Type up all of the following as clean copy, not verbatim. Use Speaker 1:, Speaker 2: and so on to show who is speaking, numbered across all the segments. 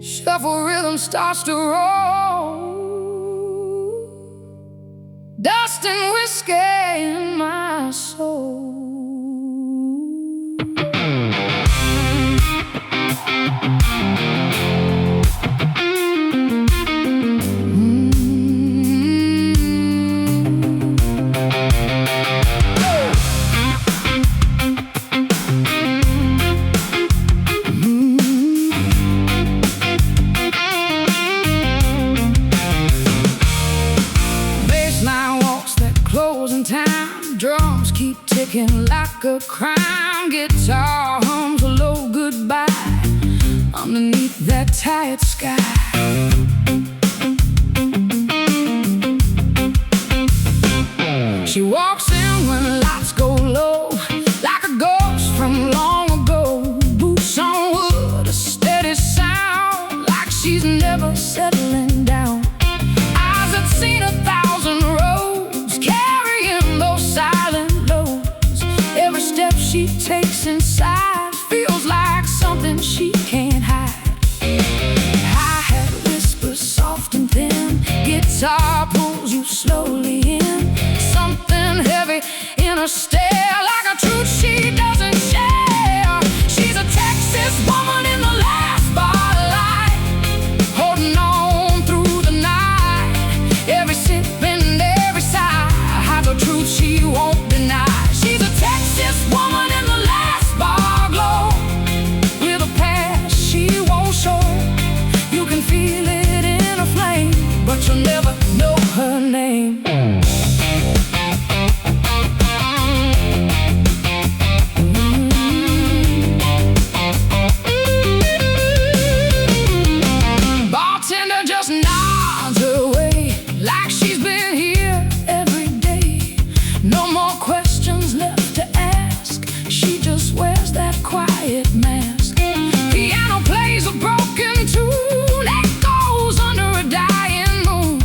Speaker 1: Shuffle rhythm starts to roll, dust and whiskey in my soul. Drums keep ticking like a crime. Guitar hums a low goodbye underneath that tired sky. She walks in when lights go low, like a ghost from long ago. Boots on wood, a steady sound, like she's never settling down. Eyes that seen 1,000 roads, carrying those silent loads. Every step she takes inside feels like something she can't hide. Hi-hat whispers soft and thin, guitar pulls you slowly in. Something heavy in her stare, like a truth she doesn't share. She's a Texas woman in the last bar light, holding on through the night. Every sip and every sigh hides a truth she won't deny. She's a Texas woman in the last bar glow, with a past she won't show. You can feel it in a flame, but you'll never know her name. Bartender just nods her way, like she's been here every day. No more questions left to ask, she just wears that quiet mask. Piano plays a broken tune, echoes under a dying moon.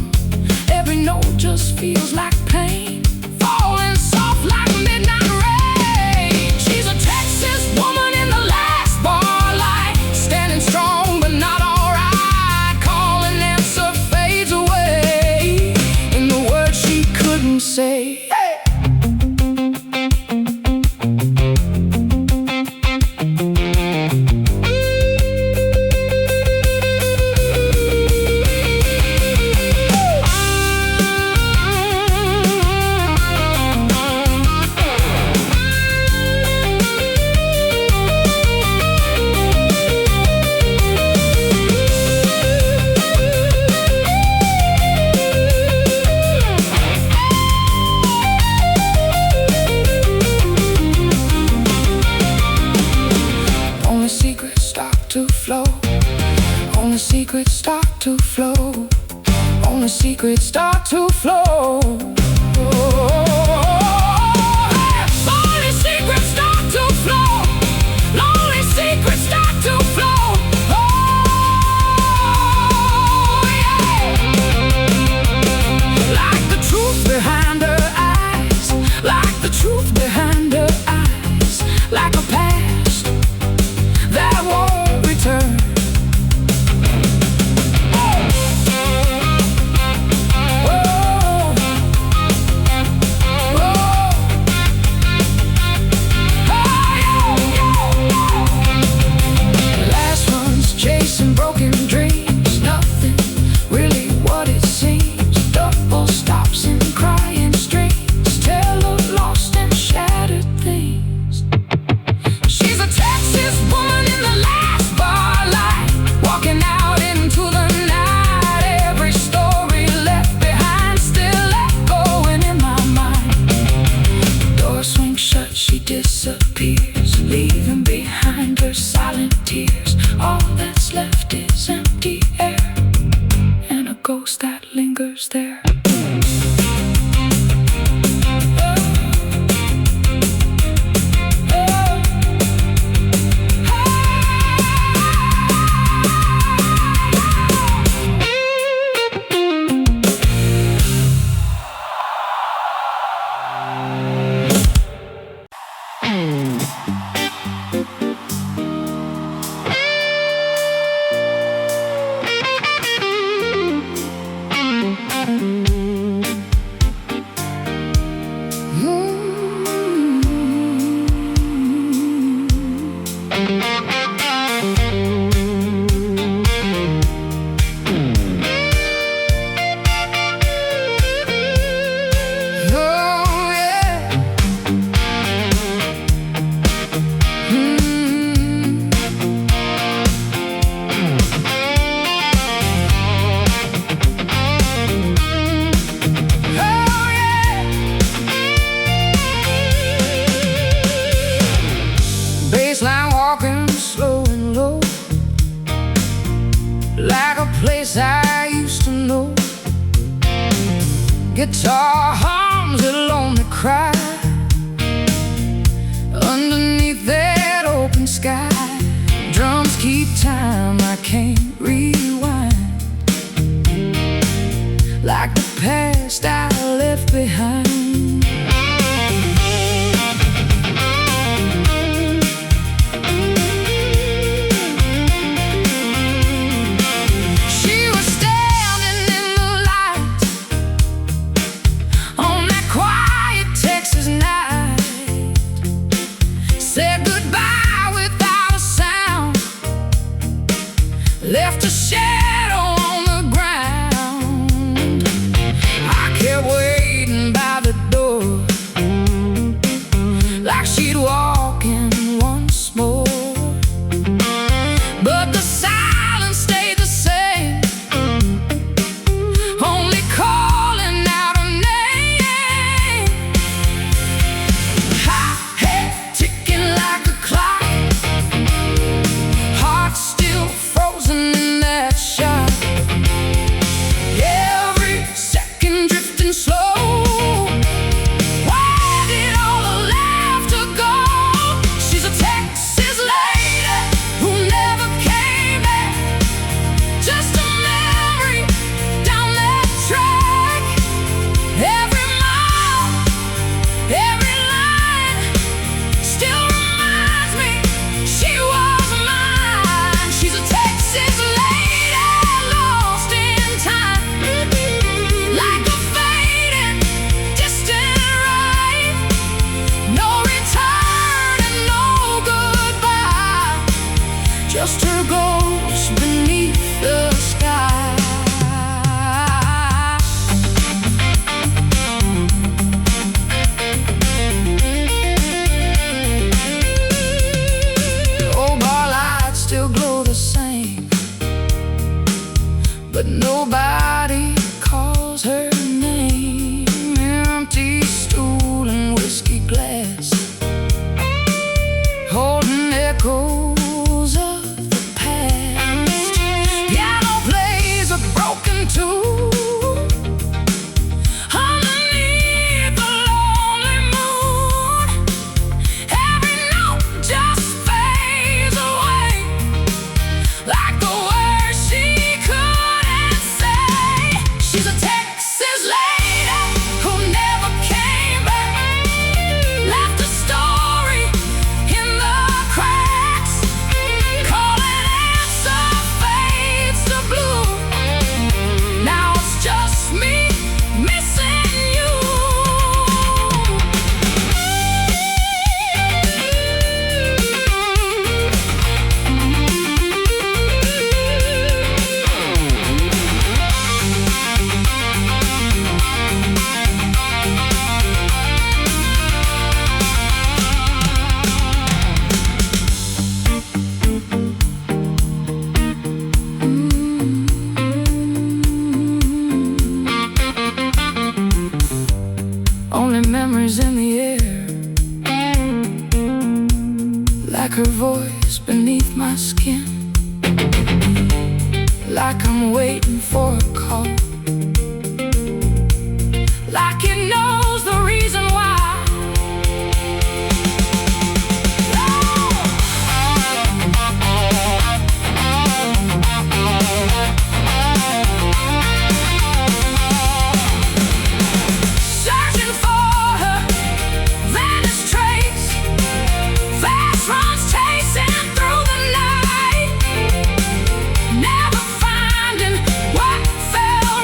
Speaker 1: Every note just feels like pain, falling soft like midnight rain. She's a Texas woman in the last bar light, standing strong but not alright. Call and answer fades away in the words she couldn't say. Only secrets start to flow, only secrets start to flow, only secrets start to flow. Only secrets start to flow, lonely secrets start to flow. Oh, yeah. Like the truth behind her eyes, like the truth behind her eyes, like a past that won't return. Oh, place I used to know. Guitar hums a lonely cry underneath that open sky. Drums keep time, I can't rewind. Like the past I left behind. Left a shadow on the ground. I kept waiting by the door, like she'd walk in once more. But the silence stayed the same, only calling out her name. High head ticking like a clock, heart still frozen in that shot. Every second drifting slow. Where did all the laughter go? She's a Texas lady who never came back, just a memory down that track. Every mile, every line still reminds me she was mine. She's a Texas lady lost in time, like a fading distant rain. No return and no goodbye, just her ghost beneath the sky. Old bar lights still glow the same, but nobody calls her name. Empty stool and whiskey glass, holding echoes of the past. Piano plays a broken tune underneath the lonely moon. Every note just fades away, like the words she couldn't say. She's a Texas lady who never came back, left a story in the cracks. Calling answer fades to blue. Now it's just me missing you. Only memories in the air, like her voice beneath my skin, like I'm waiting for a call, like it knows the reason why. Searching for her vanished trace, fast runs chasing through the night, never finding what fell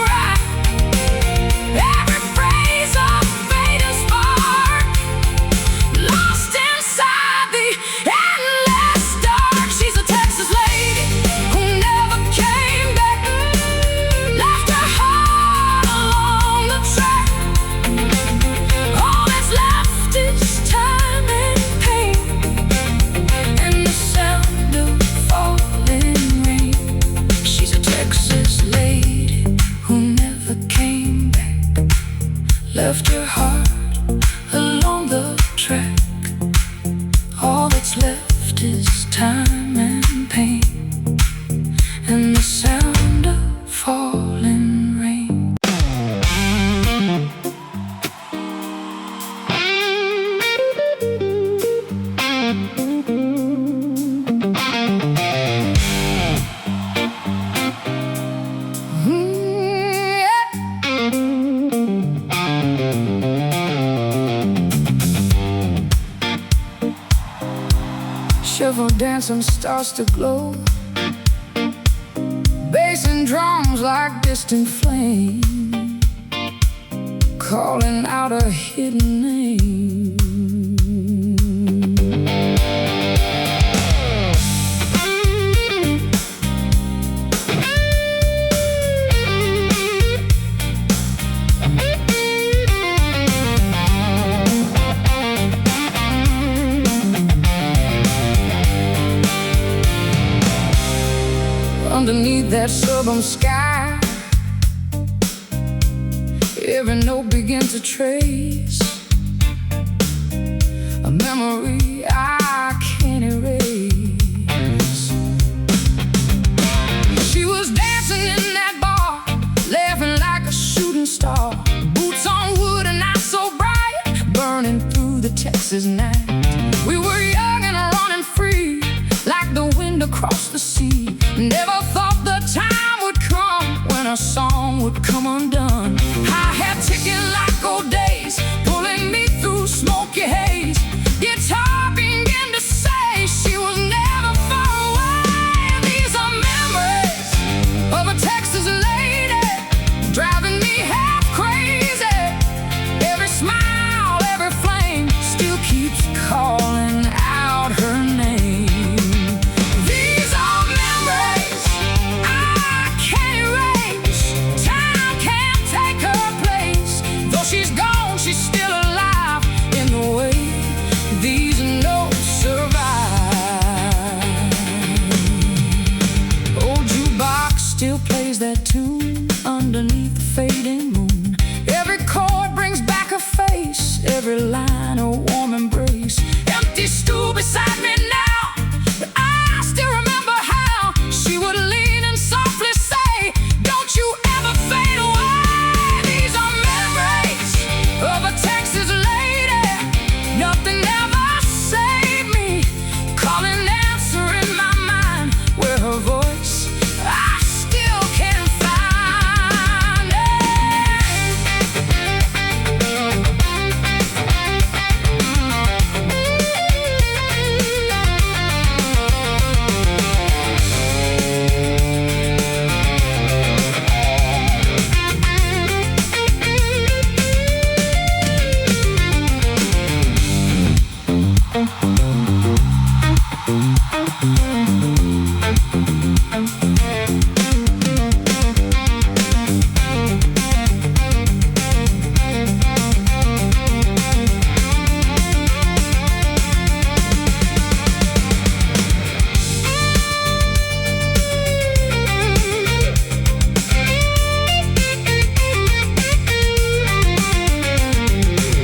Speaker 1: shuffle dancing starts to glow. Bass and drums like distant flame, calling out a hidden name. Underneath that suburban sky, every note begins to trace a memory I can't erase. She was dancing in that bar, laughing like a shooting star. Boots on wood and eyes so bright, burning through the Texas night. We were young and running free, like the wind across the sea. Never thought the time would come when our song would come undone. I had ticking like old days, pulling me through smoky haze. Guitar began to say she was never far away. These are memories of a Texas lady, driving me half crazy. Every smile, every flame still keeps calling out her name. She's gone, she's still alive in the way these notes survive. Old jukebox still plays that tune underneath the fading moon. Every chord brings back her face, every line a warm embrace. Empty stool beside me now, but I still remember how she would lean and softly say, "Don't you ever fade away." Of a Texas lady, nothing ever saved me. Calling, answer in my mind, where her voice I still can't find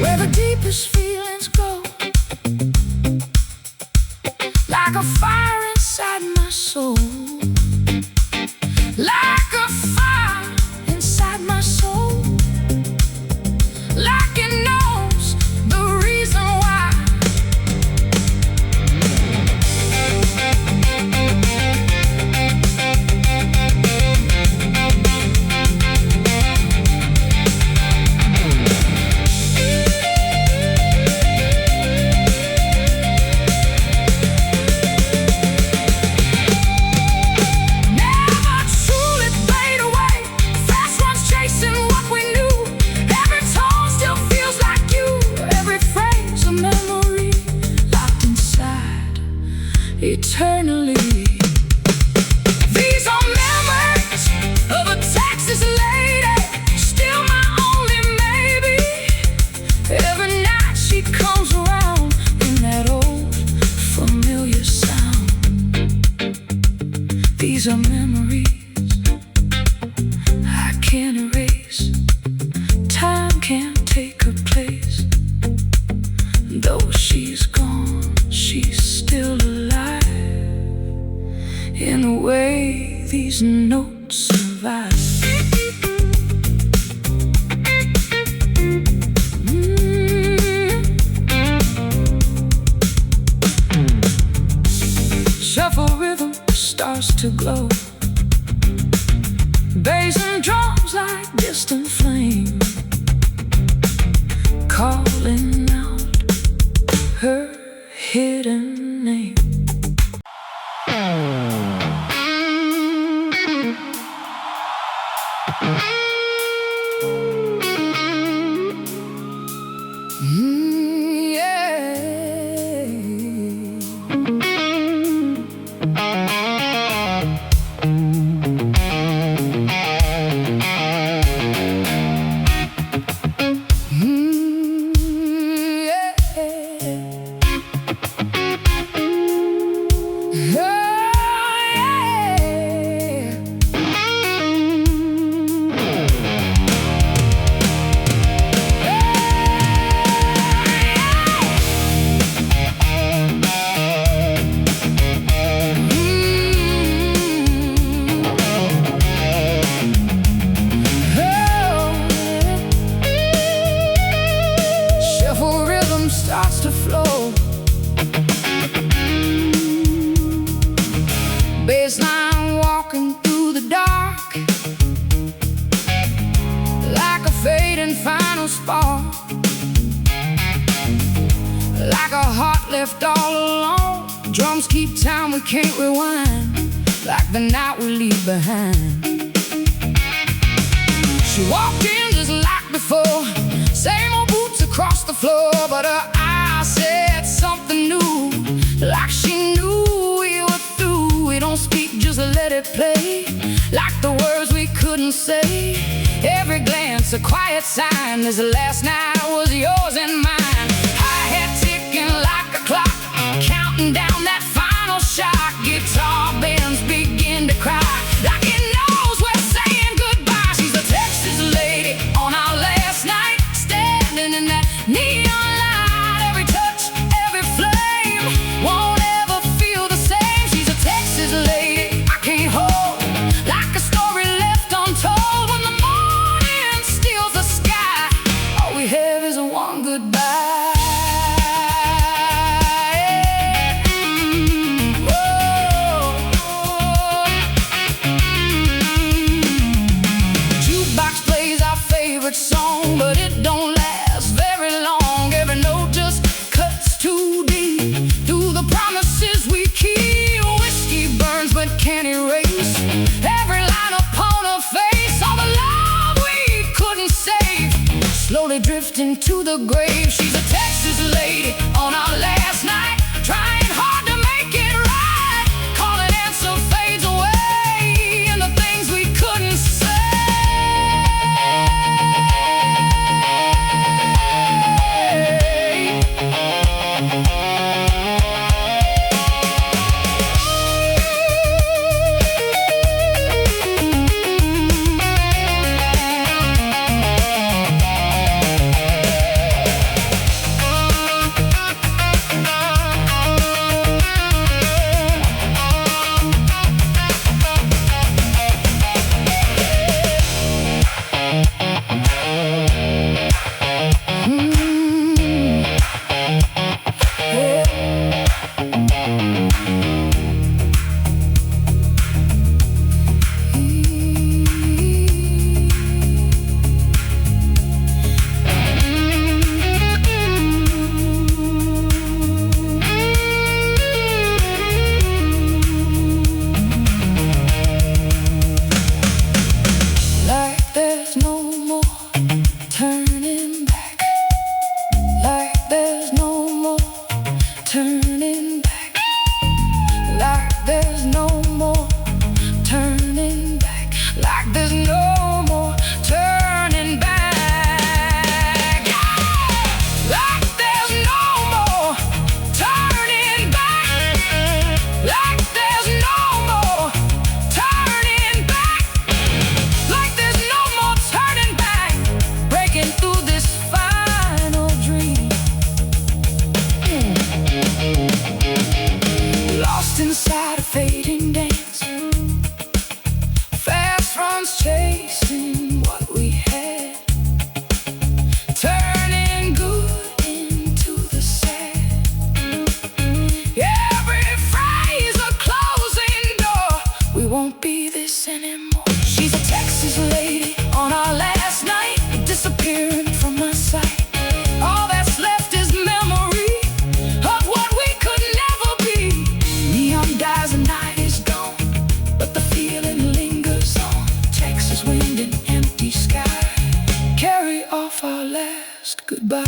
Speaker 1: where the deepest feelings go, like a fire inside my soul, like a fire inside my soul, like it knows the reason why. Eternally, these are memories of a Texas lady, still my only maybe. Every night she comes around in that old familiar sound. These are memories I can't erase. Time can't take her place. Though she's gone, she's still alive in the way these notes survive. Shuffle rhythm starts to glow. Bass and drums like distant flame, calling out her hidden name. left all alone. Drums keep time, we can't rewind, like the night we leave behind. She walked in just like before, same old boots across the floor, but her eyes said something new, like she knew we were through. We don't speak, just let it play, like the words we couldn't say. Every glance a quiet sign, this last night was yours and mine. Hi-hat ticking like a clock, counting down that final shot. Guitar bends begin to cry, like it knows we're saying goodbye. She's a Texas lady on our last night, standing in that neon light. Every touch, every flame, won't ever feel the same. She's a Texas lady I can't hold, like a story left untold. When the morning steals the sky, all we have is a one goodbye. Song, but it don't last very long. Every note just cuts too deep through the promises we keep. Whiskey burns but can't erase every line upon her face. All the love we couldn't save, slowly drifting to the grave. She's a Texas lady on our last night, trying hard to make it right. Call and answer fades away, and the things we couldn't say. Inside a fading dance, fast runs chasing what we had, turning good into the sad. Every phrase a closing door, we won't be this anymore. She's a Texas lady on our last night, disappearing from my sight. All that's left is memory of what we could never be. Neon dies, the night is gone, but the feeling lingers on. Texas wind and empty sky carry off our last goodbye.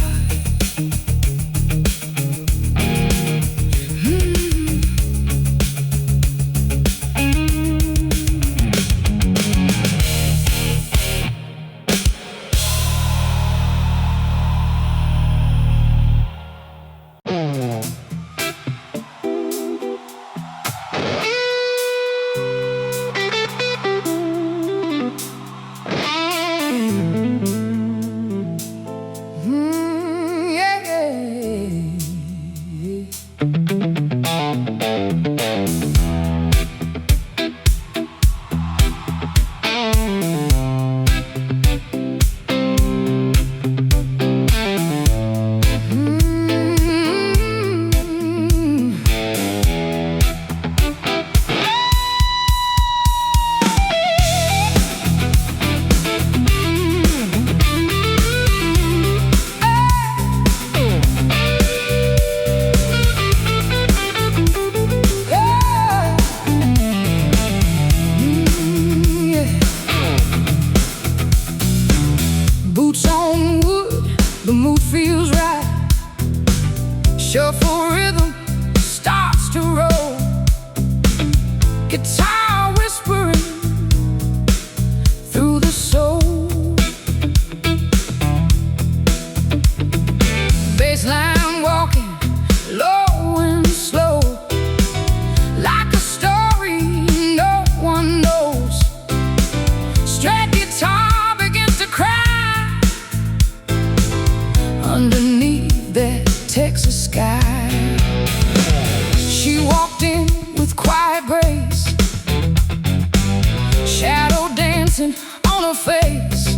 Speaker 1: dancing on her face,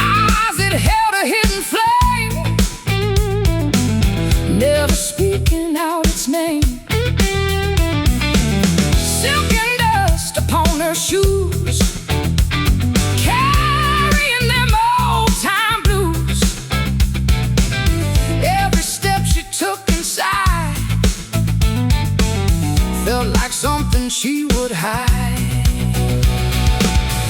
Speaker 1: eyes that held a hidden flame, never speaking out its name. Silken dust upon her shoes, carrying them old-time blues. Every step she took inside felt like something she would hide.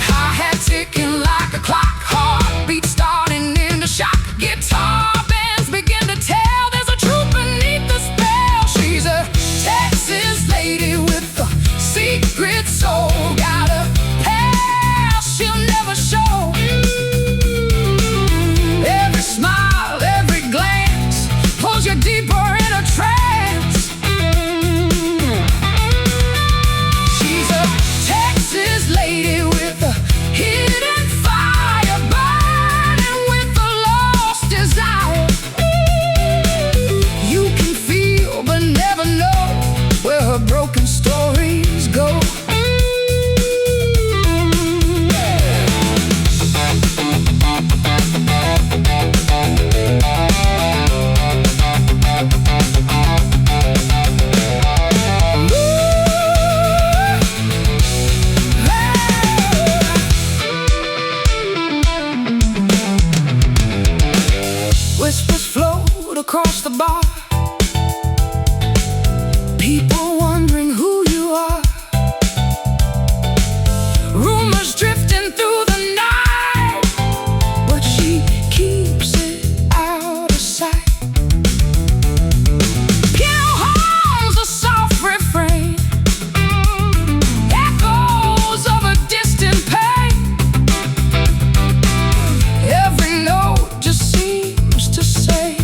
Speaker 1: Hi-hat ticking like a clock, heartbeat starting in the shock. Guitar bands begin to tell there's a truth beneath the spell. She's a Texas lady with a secret soul, got a past she'll never show. Every smile, every glance pulls you deeper in a trance. She's a Texas lady with a hidden fire, burning with a lost desire. You can feel but never know where her broken stories go. Whispers float across the bar, people wondering who you are. Rumors drifting through the night, but she keeps it out of sight. Piano hums a soft refrain, echoes of a distant pain. Every note just seems to say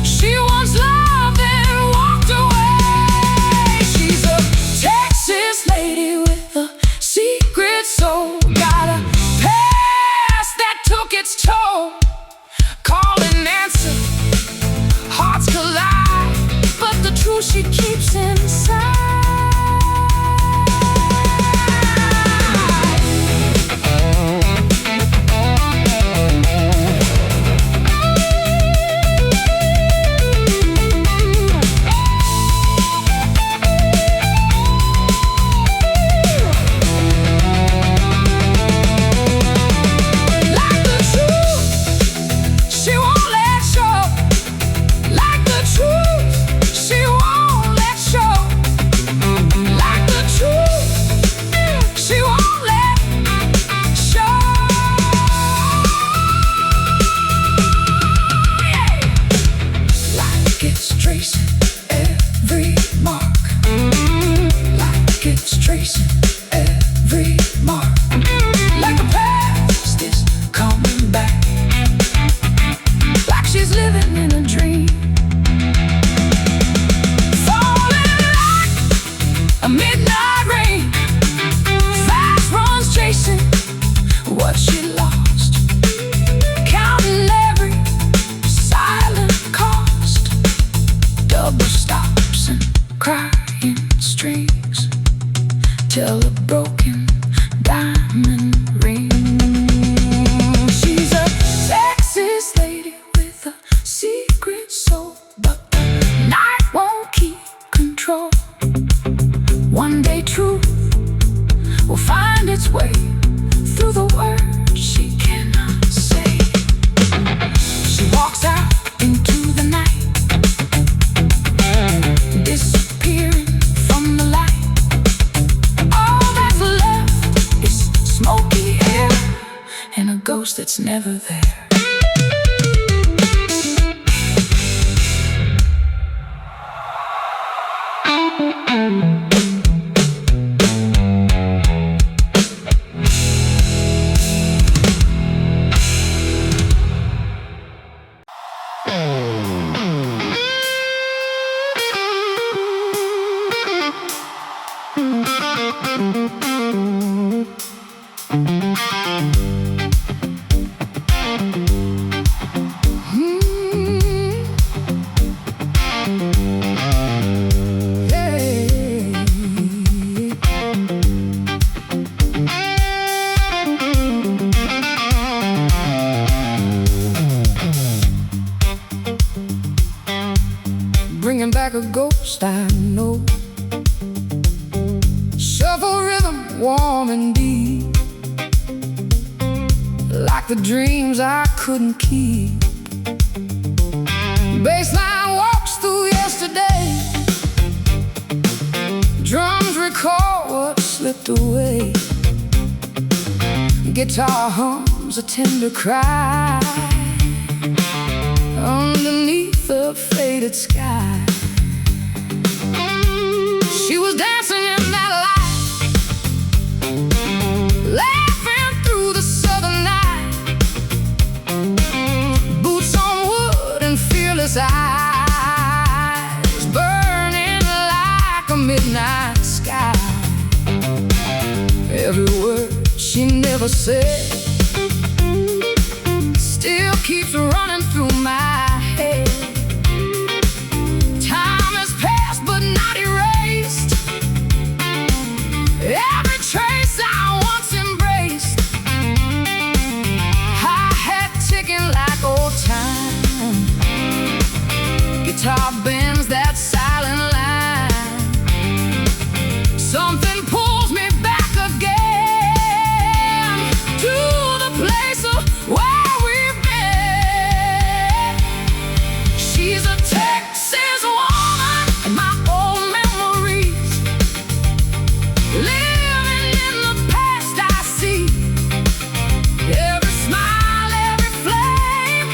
Speaker 1: she once loved and walked away. She's a Texas lady with a secret soul, got a past that took its toll. Call and answer, hearts collide, but the truth she keeps inside. Like the truth, she won't let show. Like the truth, she won't let show. Like the truth, she won't let show. Like it's tracing every mark. Like it's tracing every mark. Like the past is coming back, like she's living in a dream. Falling like a midnight rain, fast runs chasing what she lost, counting every silent cost. Double stops and crying strings till a broken diamond ring. She's a Texas lady with a secret soul, but the night won't keep control. One day truth will find its way through the words she cannot say. She walks out into the night, disappearing from the light. All that's left is smoky air and a ghost that's never there. ghost I know. Shuffle rhythm, warm and deep, like the dreams I couldn't keep. Bassline walks through yesterday, drums recall what slipped away. Guitar hums a tender cry underneath the faded sky. She was dancing in that light, laughing through the southern night. Boots on wood and fearless eyes, burning like a midnight sky. Every word she never said still keeps running through my head. Time has passed but not erased every trace I once embraced. Hi-hat ticking like old time, guitar bends that silent line. Something pulls me back again to the place where we've been. She's a Texas woman in my old memories, living in the past I see. Every smile, every flame,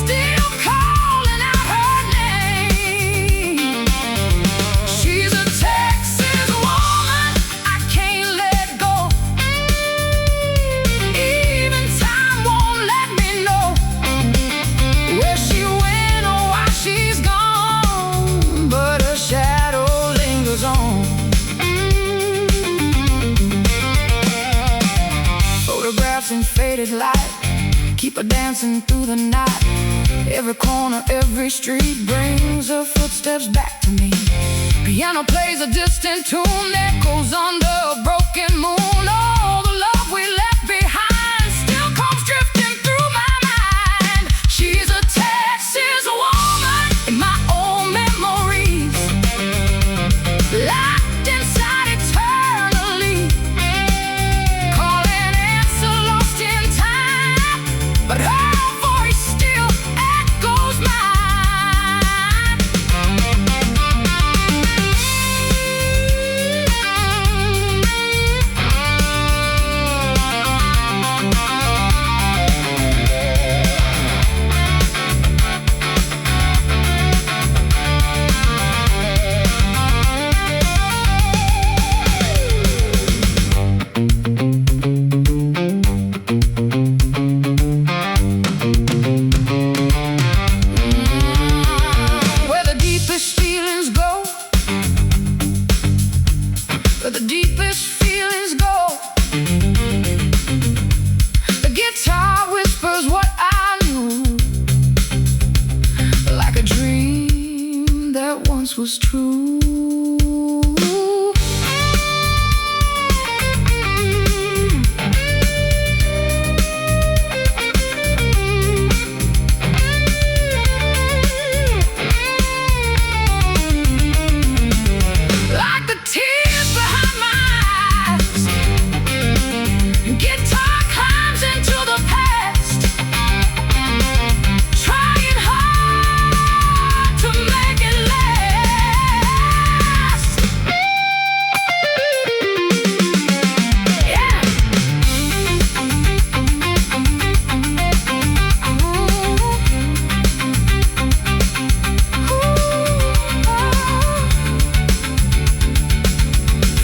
Speaker 1: still calling out her name. She's a Texas woman I can't let go. Even time won't let me know where she went or why she's gone, but her shadow lingers on. Photographs in faded light keep her dancing through the night. Every corner, every street brings her footsteps back to me. Piano plays a distant tune, echoes under a broken moon. All the love we left behind still comes drifting through my mind. She's a Texas woman in my old memories, locked inside eternally, calling answer lost in time, but her voice still echoes mine. Where the deepest feelings go, where the deepest feelings go, the guitar whispers what I knew, like a dream that once was true. Like the tears behind my eyes, guitar climbs into the past, trying hard to make it last. Yeah.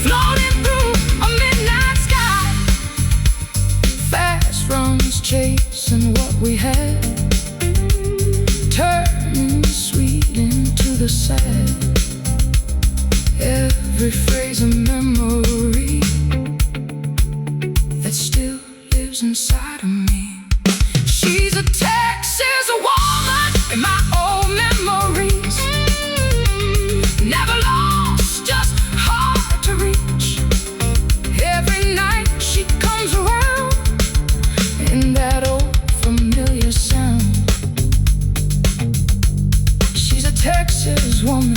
Speaker 1: Floating through a midnight sky, fast runs chasing what we had, turning the sweet into the sad. Every phrase a memory that still lives inside of me. She's a Texas woman in my old memories, never lost, just hard to reach. Every night she comes around in that old familiar sound. She's a Texas woman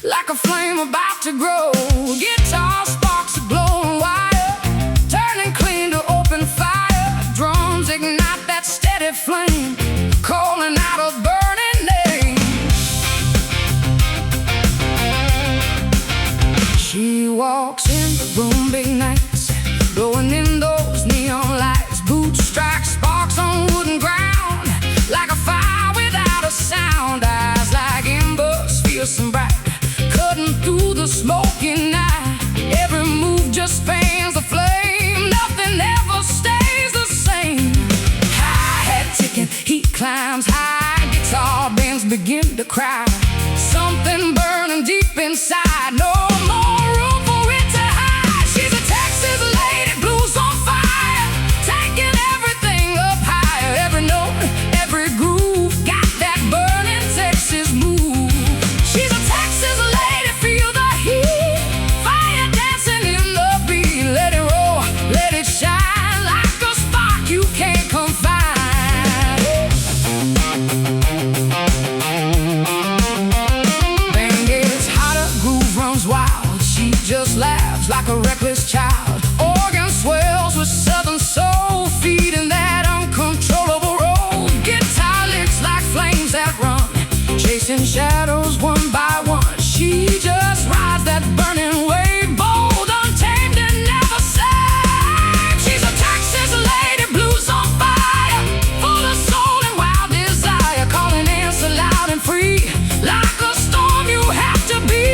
Speaker 1: like a flame about to grow. Guitar sparks a glowing wire, turning clean to open fire. Drums ignite that steady flame, calling out a burning name. She walks in the room big nights, blowing in those neon lights. Boots strike sparks on wooden ground, like a fire without a sound. Eyes like embers, fierce and bright, cutting through the smoky night. Every move just fans the flame, nothing ever stays the same. Hi-hat ticking, heat climbs high, guitar bends begin to cry. Something burning deep inside, no more room for it to hide. She's a Texas lady, blues on fire, taking everything up higher. Every note, every groove, got that burning Texas move. She's a Texas lady, feel the heat, fire dancing in the beat. Let it roll, let it shine, like a spark you can't confine. Bang gets hotter, groove runs wild, she just laughs like a reckless child. Organ swells with southern soul, feeding that uncontrollable roll. Guitar licks like flames that run, chasing shadows one by one. She just rides that burning wave, bold, untamed, and never same. She's a Texas lady, blues on fire, full of soul and wild desire, calling answer loud and free, like a storm you have to be.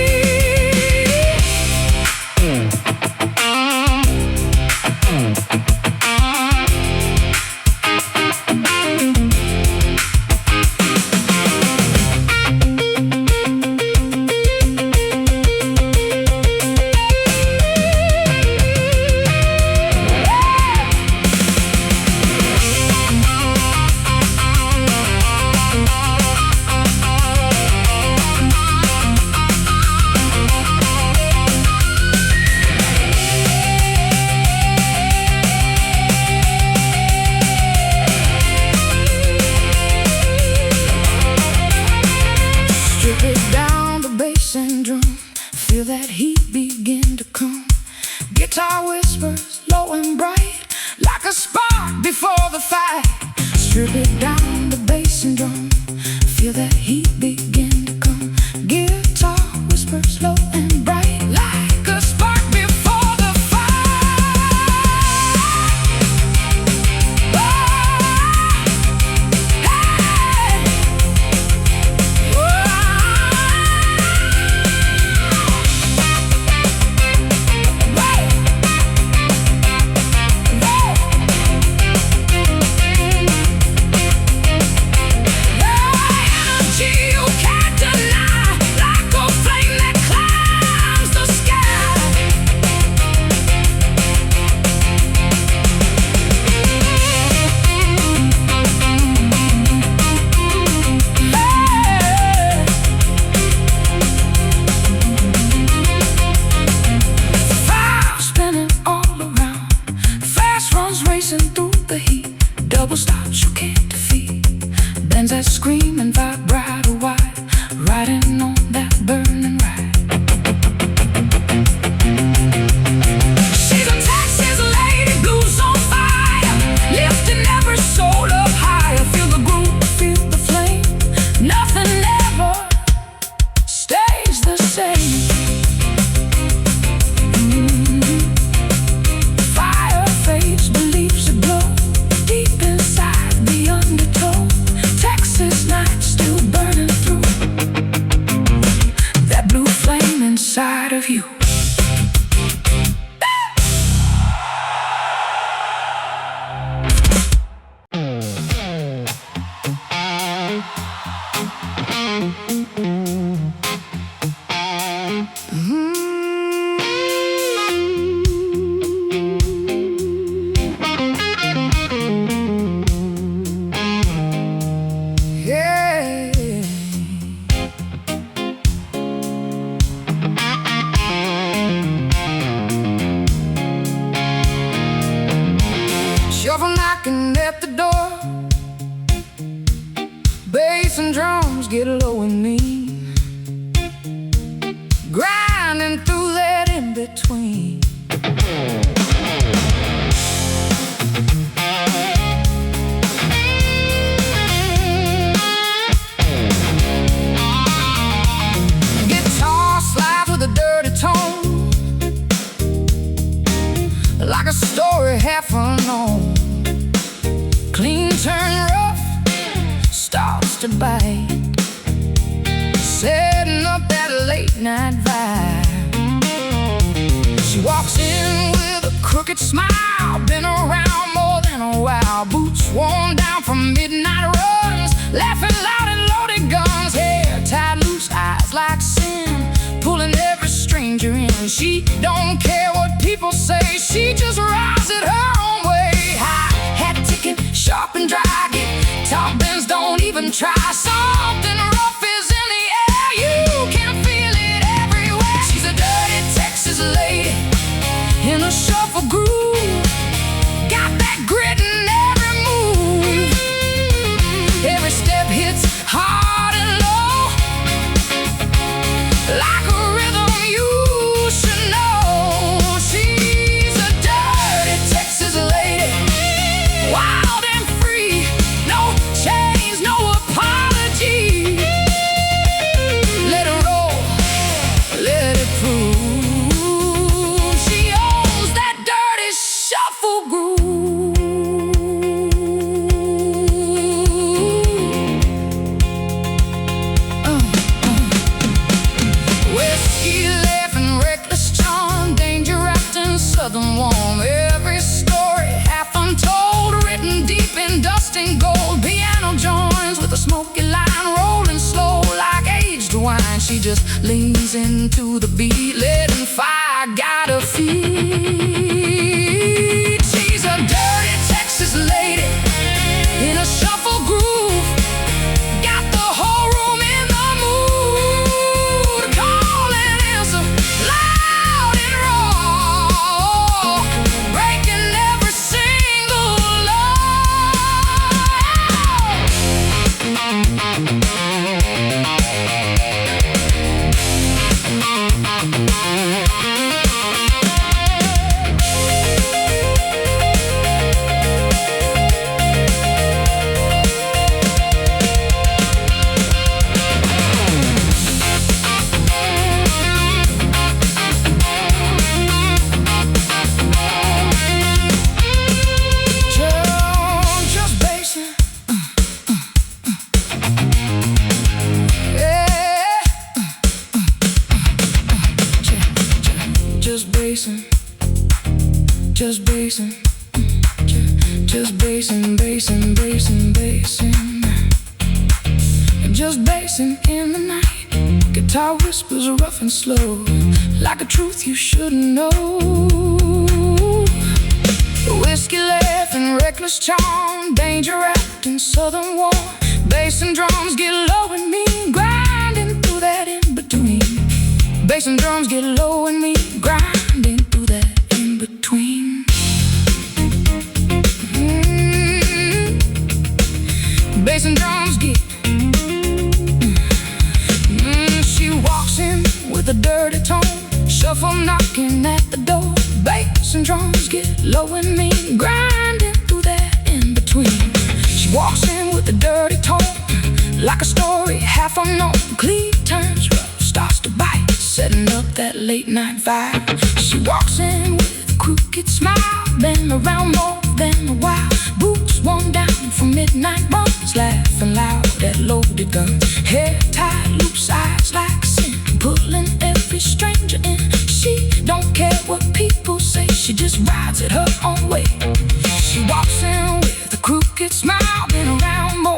Speaker 1: Strip it down to bass and drum, feel that heat begin to come. Guitar whispers low and bright, like a spark before the fight. Strip it down to bass and drum, feel that heat begin to come. Guitar whispers low and bright, like a spark before the fight. Oh, hey. Double stops you can't defeat, bends that scream and vibrato wide, riding on that burning ride. She's a Texas lady, blues on fire, lifting every soul up higher. Feel the groove, feel the flame, nothing ever stays the same. Fire fades, beliefs aglow, deep inside the undertow. Texas night still burning through, that blue flame inside of you. knocking at the door. Bass and drums get low and mean. between. Guitar slides with a dirty tone, like a story half unknown. Clean turn rough, starts to bite, setting up that late night vibe. She walks in with a crooked smile, been around more than a while. Boots worn down from midnight runs, laughing loud and loaded guns. Hair tied loose, eyes like sin, pulling every stranger in. She don't care what people say, she just rides it her own way. High hat ticking, sharp and dry, guitar bends, don't even try. Something rough is in the air, you can feel it everywhere. She's a dirty Texas lady in a shuffle groove, got that grit in every move. Every step hits hard and low, like a rhythm you should know. She's a dirty Texas lady, wild and free, no chains, no apology. Let her roll, let it prove. She owns that dirty shuffle groove. Whiskey laughing, reckless charm, danger wrapped in southern warm. Every story half untold, written deep in dust and gold. Piano joins with a smoky line, rolling slow like aged wine. She just leans into the beat, letting fire guide her feet. She's a dirty Texas lady in a shuffle groove, got the whole room in the mood. Call and answer, loud and raw, breaking every single just basing, yeah. Just basing, just basing, just basing, basing, basing, basing, just basing in the night. Guitar whispers rough and slow, like a truth you shouldn't know. Whiskey laughing, reckless charm, danger wrapped in southern warm. Bass and drums get low and mean, grinding through that in between. Bass and drums get low and mean, grinding through that in between. Bass and drums get. She walks in with a dirty tone, shuffle knocking at the door. Bass and drums get low and mean, grinding through that in between. She walks in with a dirty tone, like a story half unknown. Clean turns rough, starts to bite, setting up that late night vibe. She walks in with a crooked smile, been around more than a while. Boots worn down from midnight runs, laughing loud at loaded guns. Hair tied loose, eyes like sin, pulling every stranger in. She don't care what people say, she just rides it her own way. She walks in with a crooked smile, been around more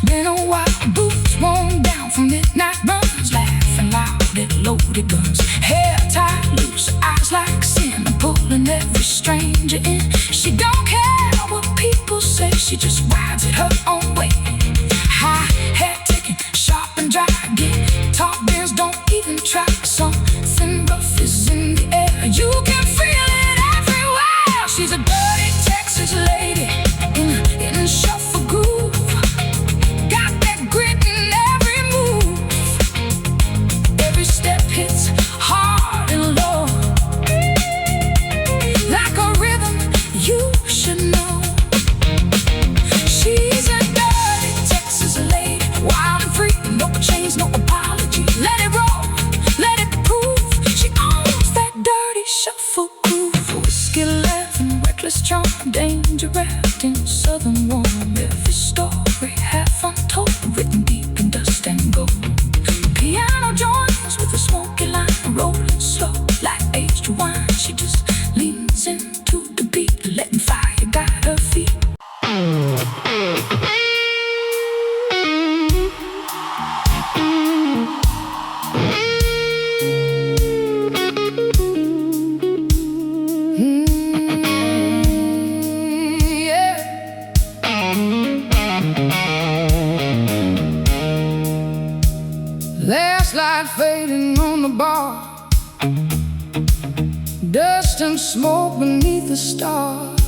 Speaker 1: than a while. Boots worn down from midnight runs, laughing loud at loaded guns. Hair tied loose, eyes like sin, pulling every stranger in. She don't care what people say, she just rides it her own way. High hat ticking, sharp and dry, guitar bends, don't even try. Something rough is in the air, you can feel it everywhere. She's a dirty Texas lady in a shuffle groove, got that grit in every move. Every step hits hard and low, the bar, dust and smoke beneath the stars.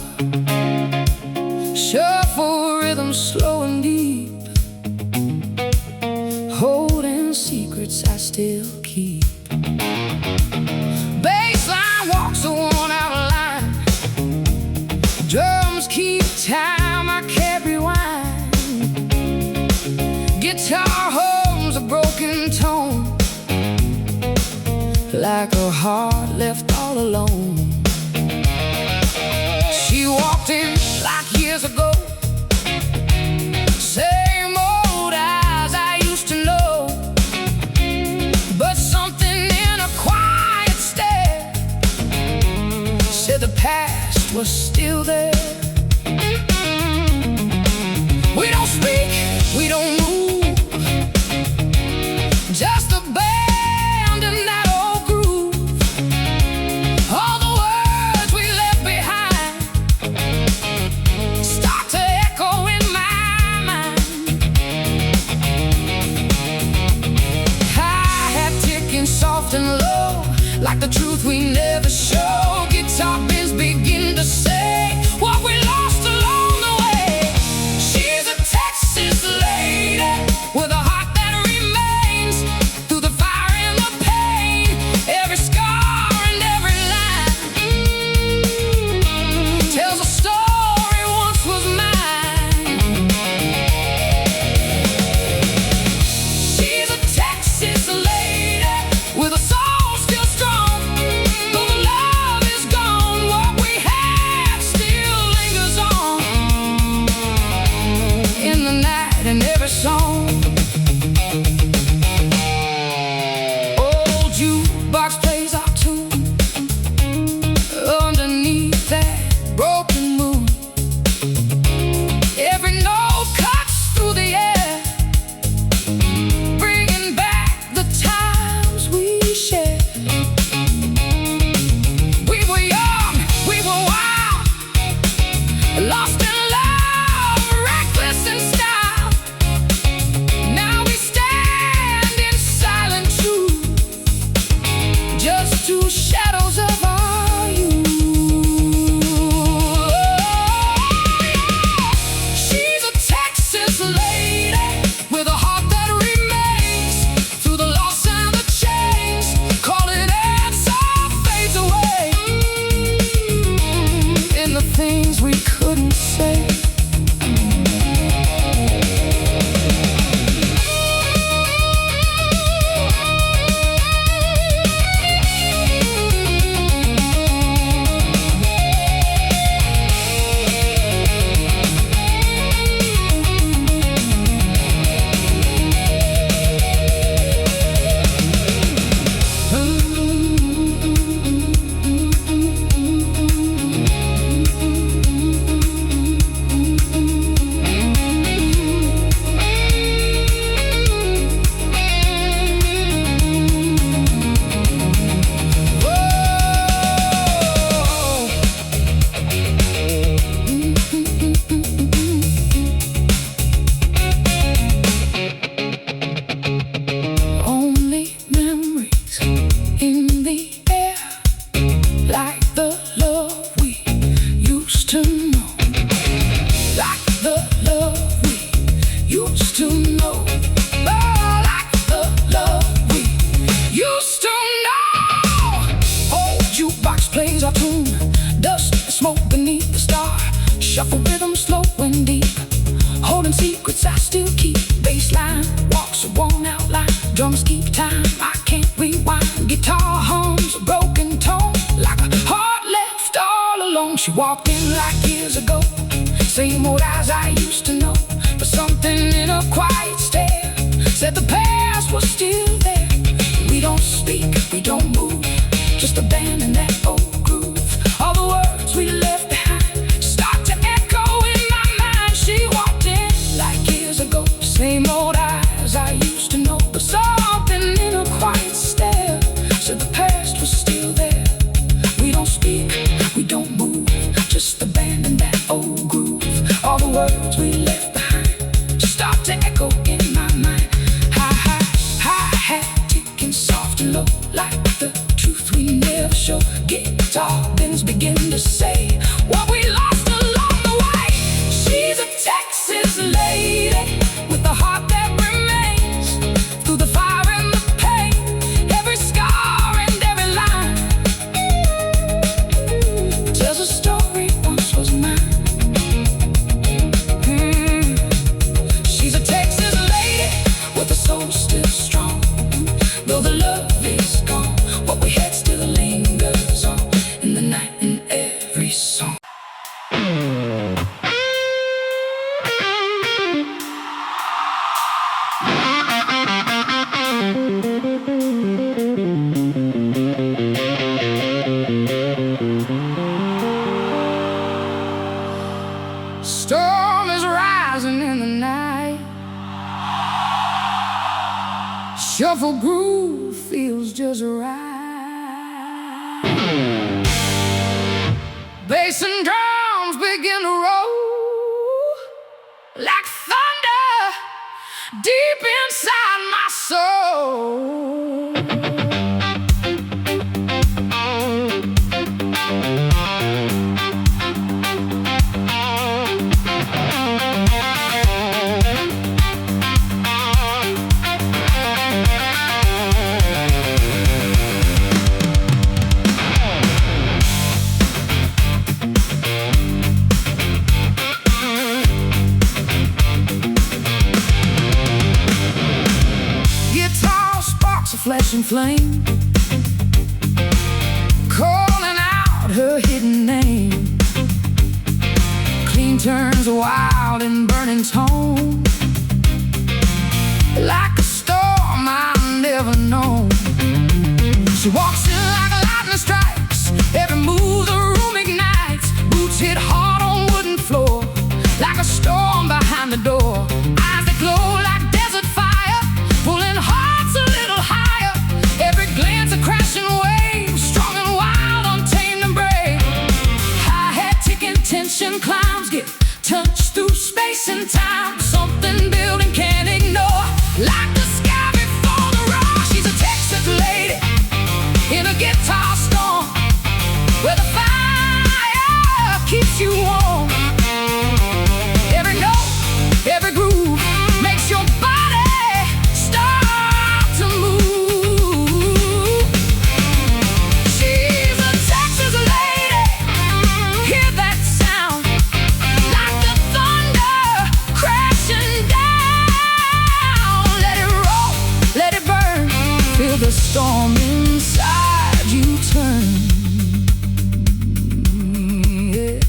Speaker 1: Shuffle rhythm slow and deep, holding secrets I still keep. Bassline walks a worn-out line, drums keep time I can't rewind. Guitar hums a broken tone, like a heart left all alone. She walked in like years ago, same old eyes I used to know, but something in a quiet stare said the past was still there. We don't speak, we don't move, just a band in that old groove. All the words we left behind start to echo in my mind. Hi-hat ticking soft and low, like the truth we never show. Guitar pins begin to say what we lost along the way. She's a Texas lady with a heart that remains through the fire and the pain. Every scar and every line tells a story once was mine. She's a Texas lady with a soul still strong. Though the love is gone, what we had still lingers on in the night and every song. Old jukebox plays our tune underneath that broken moon. Every note cuts through the air, bringing back the times we shared. We were young, we were wild, lost in love, reckless in style. Now we stand in silent truth, just two shadows of our youth. She's a Texas lady with a heart that remains through the loss and the change. Calling answer fades away in the things we couldn't say. Only memories in the air, like the love we used to know, like the love we used to know, oh, like the love we used to know. Old jukebox plays our tune, dust and smoke beneath the star. Shuffle rhythm slow and deep, holding secrets I still keep. Bassline walks a worn-out line, drums keep time I can't rewind. Guitar hums a broken tone, like a heart left all alone. She walked in like years ago, same old eyes I used to know, but something in a quiet stare said the past was still there. We don't speak, we don't move, just a band in that old groove. All the words we left behind start to echo in my mind. She walked in like years ago, same old eyes I used to know, but something in a quiet stare said the past was still there. We don't speak, we don't move, just a band in that old groove. All the words we left behind start to echo in my mind. Hi-hat ticking soft and low, like the truth we never show. Guitar pins begin to say what we lost along the way. She's a Texas lady with a heart that remains through the fire and the pain, every scar and every line tells a story once was mine. She's a Texas lady with a soul still strong. Though the love is gone, what we had still lingers on in the night, in every song. Storm is rising in the night. Shuffle groove feels just right. Bass and drums begin to roll like thunder deep inside my soul. Flesh and flame, calling out her hidden name. Clean turns wild and burning tone, like a storm I've never known. She walks in like lightning strikes, every move the room ignites. Boots hit hard on wooden floor, like a storm behind the door. Eyes that glow like desert fire, pulling hearts a little higher. Glance a crashing wave, strong and wild, untamed and brave. Hi-hat ticking, tension climbs, get touched through space and time. Something building can't ignore, like the sky before the roar. She's a Texas lady in a guitar storm, where the fire keeps you warm. Every note, every groove makes your body start to move. The storm inside you turn. Yeah.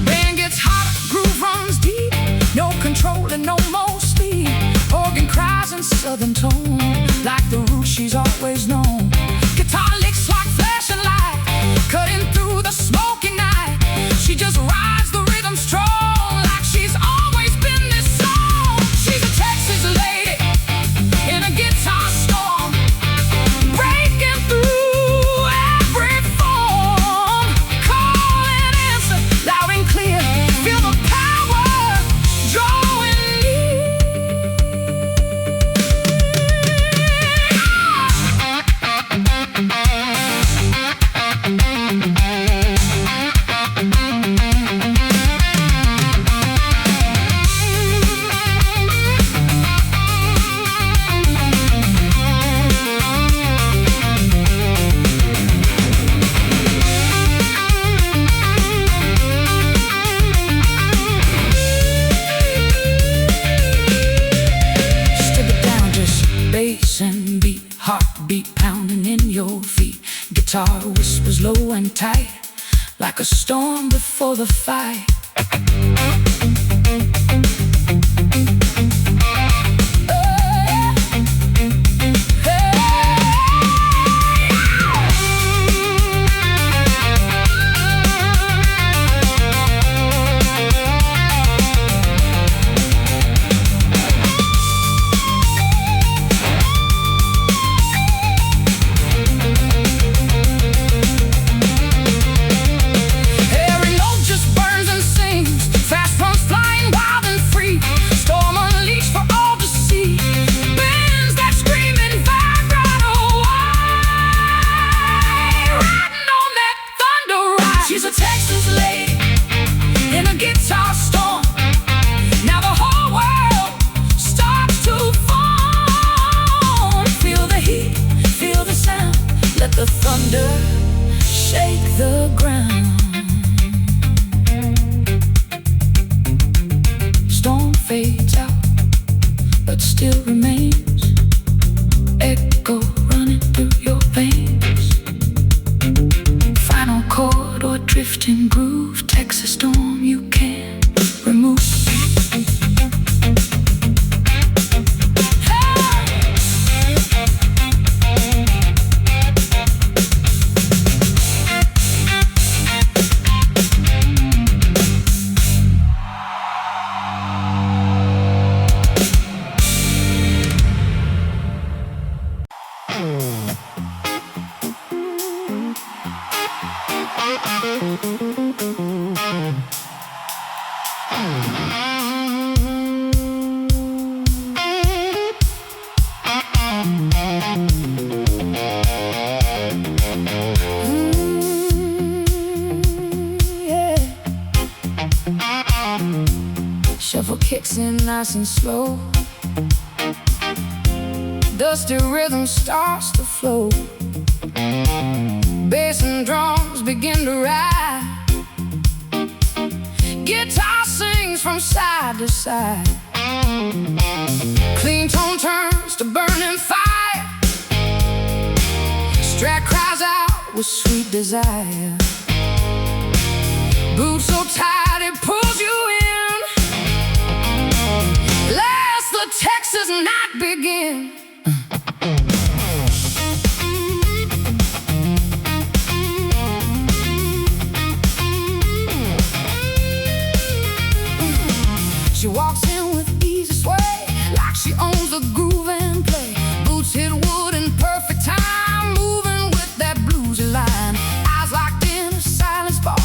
Speaker 1: Band gets hot, groove runs deep, no control and no more speed. Organ cries in southern tone, like the root she's always known. Guitar licks like flashing light, cutting through the smoky night. She just rides the rhythm strong, like she's always been this song. She's a Texas lady in a guitar storm, breaking through every form. Call and answer loud and clear, feel the power drawing near. And beat, heartbeat pounding in your feet. Guitar whispers low and tight, like a storm before the fight. Every note just burns and sings, fast runs the ground. Storm fades out, but still remains. Echo running through your veins. Final chord or drifting groove. Texas storm you can't remove. Shuffle kicks in nice and slow. Dusty rhythm starts to flow. Bass and drums begin to ride. Guitar sings from side to side. Clean tone turns to burning fire. Strat cries out with sweet desire. Boots so tight it pulls you in. Last the Texas night begin. She walks in with easy sway, like she owns the groove and play. Boots hit wood in perfect time, moving with that bluesy line. Eyes locked in a silent spot,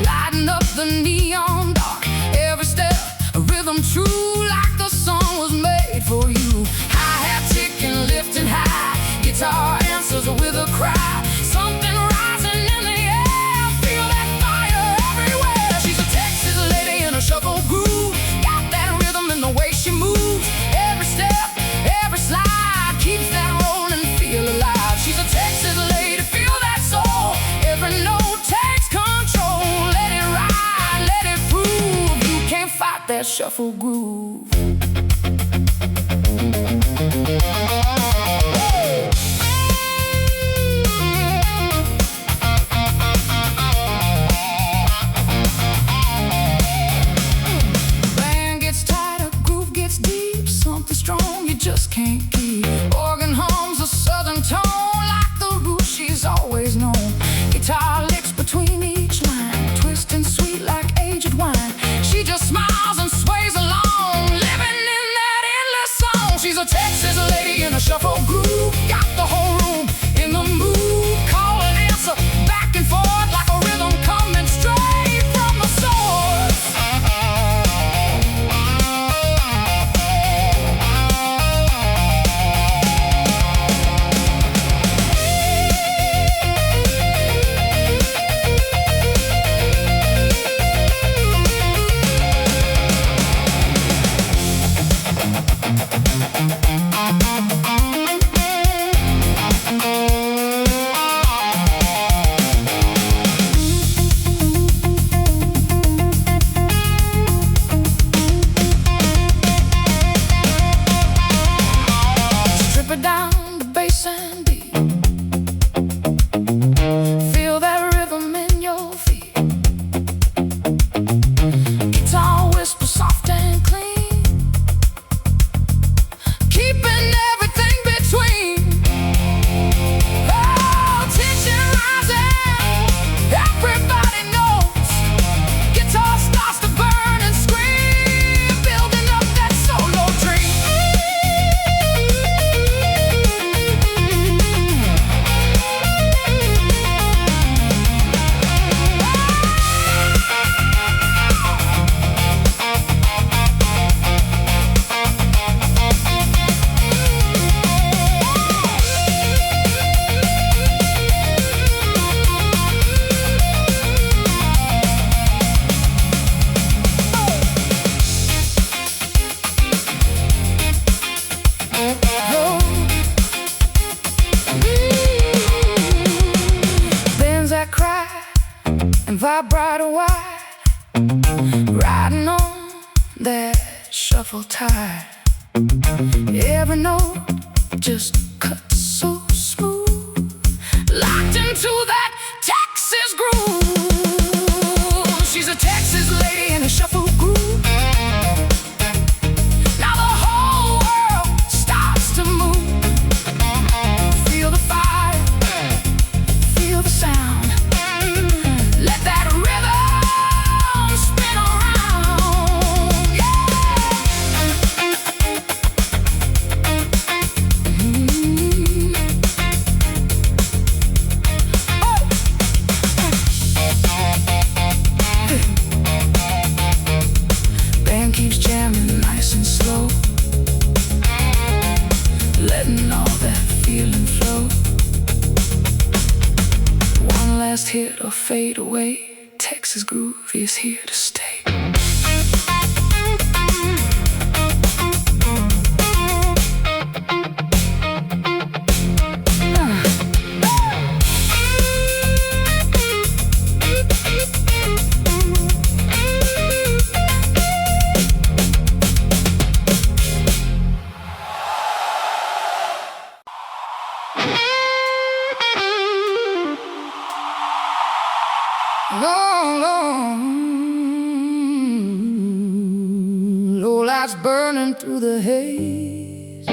Speaker 1: lighting up the neon dark. Every step a rhythm true, like the song was made for you. Hi-hat ticking, lifting high, guitar answers with a cry. Something rising in the air, feel that fire everywhere. She's a Texas lady in a shuffle groove. The way she moves, every step, every slide, keeps that rolling, feel alive. She's a Texas lady, feel that soul. Every note takes control. Let it ride, let it prove. You can't fight that shuffle groove. Strong, you just can't keep. Organ hums a southern tone, like the roots she's always known. Guitar licks between each line, twisting sweet like aged wine. She just smiles and sways along, living in that endless song. She's a Texas lady in a shuffle groove, got the whole room in the mood. Call and answer, back and forth, like a rhythm coming straight from the source. Down the bass and beat, feel that rhythm in your feet. Guitar whisper soft and clean, keeping everything between. Oh, tension rising, everybody knows. Guitar starts to burn and scream, building up that solo dream. bright, bright and white, riding on that shuffle tide. Every note just cuts so smooth, locked into that Texas groove. She's a Texas lady in a shuffle groove. Now the whole world starts to move. Feel the fire, feel the sound. Let that rhythm spin around. Band keeps jamming nice and slow, letting all that feeling flow. One last hit or fade away. Texas groove is here to stay. Low lights burning through the haze,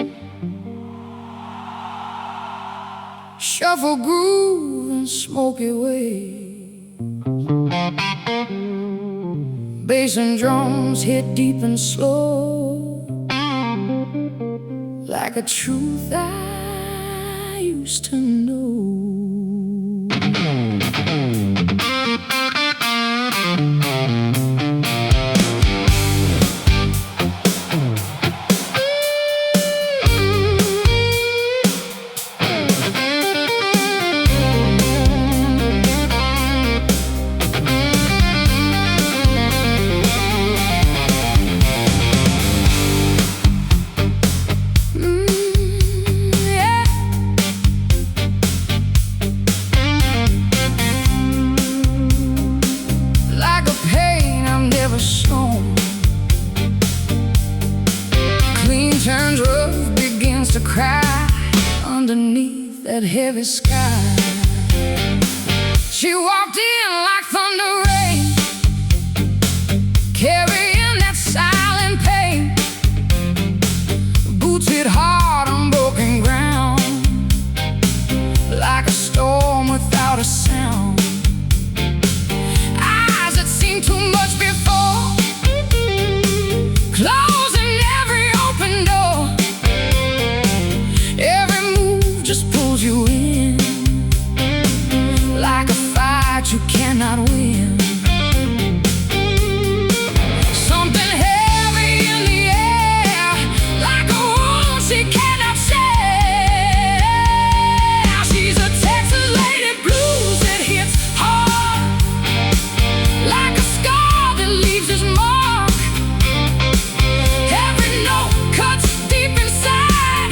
Speaker 1: shuffle groove and smoky waves. Bass and drums hit deep and slow, like a truth I used to know. Turns rough, begins to cry underneath that heavy sky. She walked in like thunder rain, carrying that silent pain. Boots hit hard on broken ground, like a storm without a sound. Eyes that seen too much before, closing every open door. Every move just pulls you in, like a fight you cannot win. Something heavy in the air, like a wound she cannot share. She's a Texas lady blues that hits hard, like a scar that leaves its mark. Every note cuts deep inside,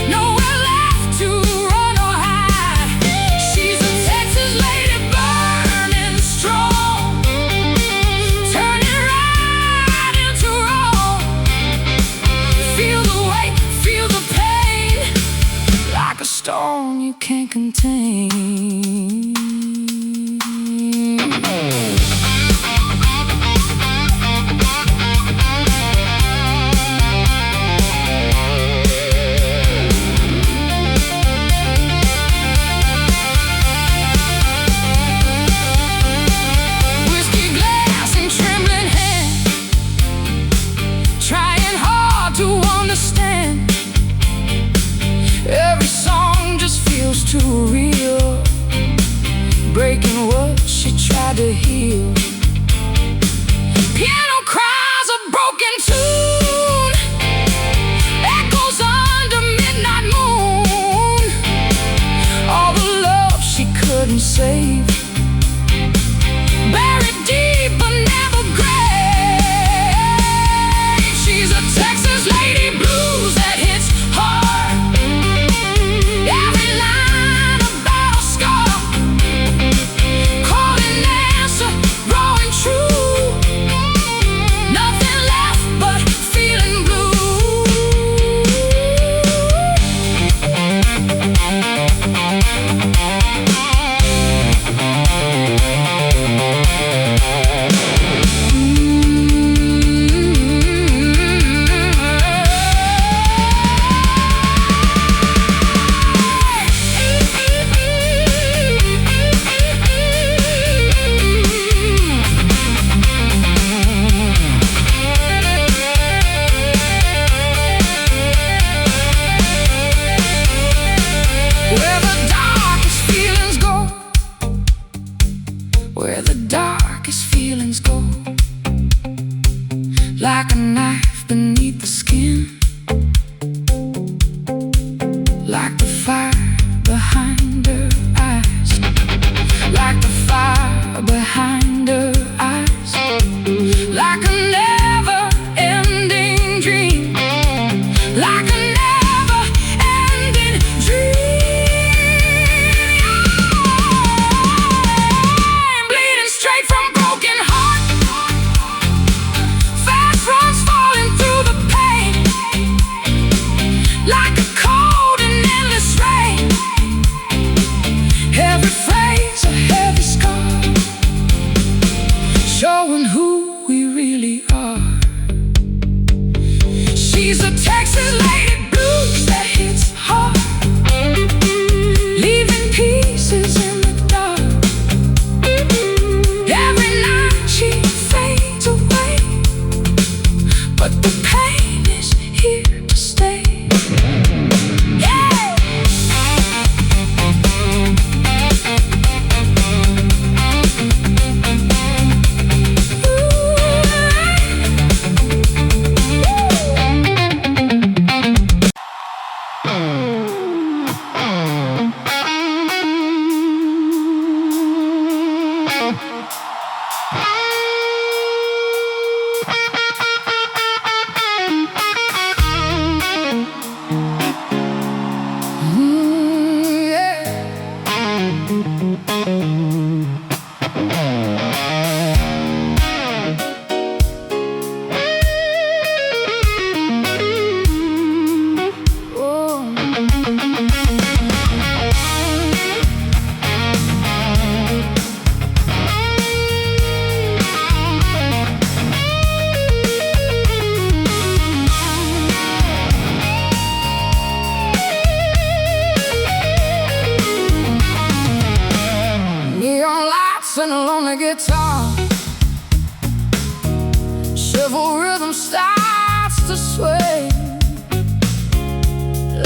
Speaker 1: nowhere left to run or hide. She's a Texas lady burning strong, turning right into wrong. Feel the weight, feel the pain, like a storm you can't contain. Whiskey glass and trembling hand, trying hard to understand. Every song just feels too real,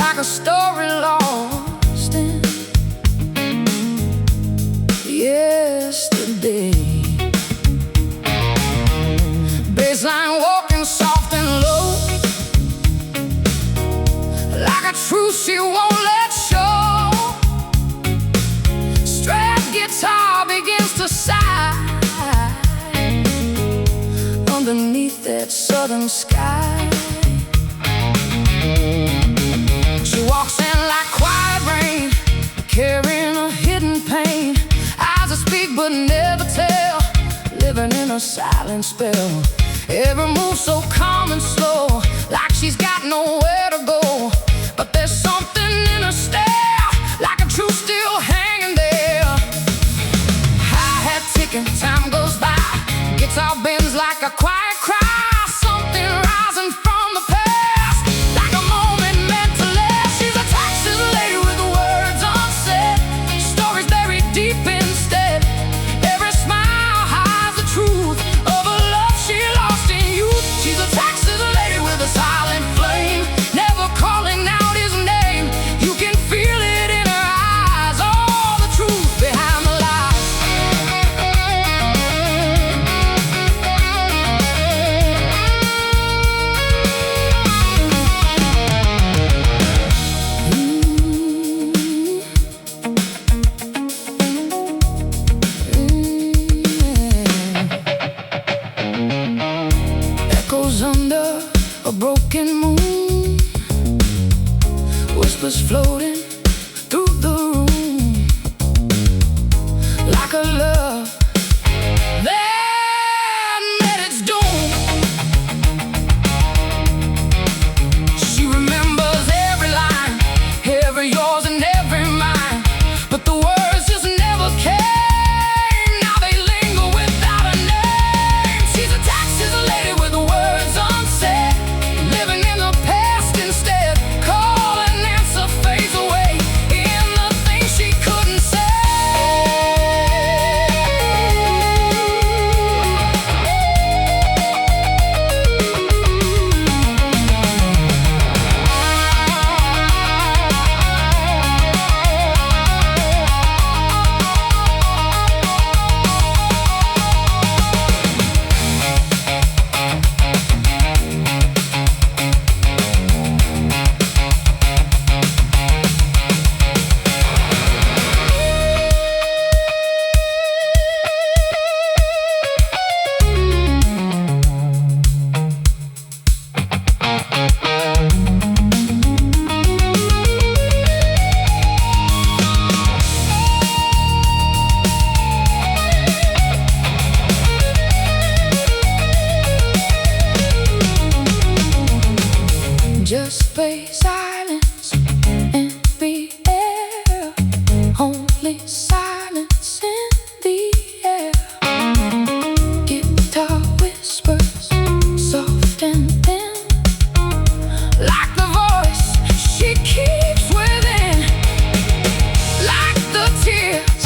Speaker 1: like a story lost in yesterday. Baseline walking soft and low, like a truth she won't let show. Strap guitar begins to sigh underneath that southern sky. She walks in like quiet rain, carrying a hidden pain. Eyes that speak but never tell, living in a silent spell. Every move so calm and slow, like she's got nowhere to go. But there's something in her stare, like a truth still hanging there. Hi-hat ticking, time goes by, guitar bends like a quiet cry. Something rising from the past, like a moment meant to last. She's a Texas lady with words unsaid, stories buried deep instead. Every smile hides the truth of a love she lost in youth. She's a Texas lady with a silent flame, never calling out his name. You can feel it in her eyes, all the truth behind the lies. Echoes under a broken moon, whispers floating through the room, like a love that met its doom. She remembers every line, every yours and every mine, but the words just never came. Now they linger without a name. She's a Texas lady with words unsaid, living in the past instead. Call and answer fades away in the things she couldn't say. Just play silence in the air, only silence in the air. Guitar whispers, soft and thin, like the voice she keeps within, like the tears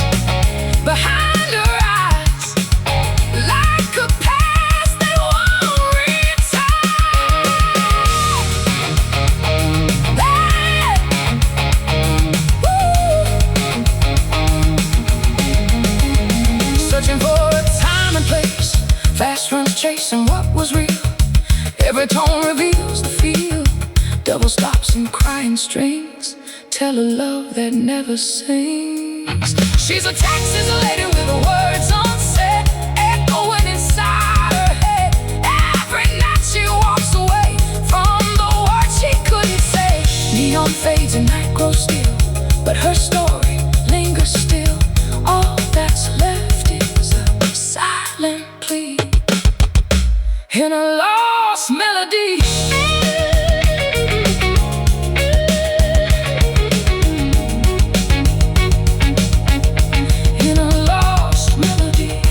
Speaker 1: behind her eyes, like a past that won't return. Searching for a time and place, fast runs chasing what was real. Every tone reveals the feel, double stops and crying strings tell a love that never sings. She's a Texas lady with words unsaid, echoing inside her head. Every night she walks away from the words she couldn't say. Neon fades and night grows still, but her story lingers still. All that's left is a silent plea in a lost melody. In a lost melody.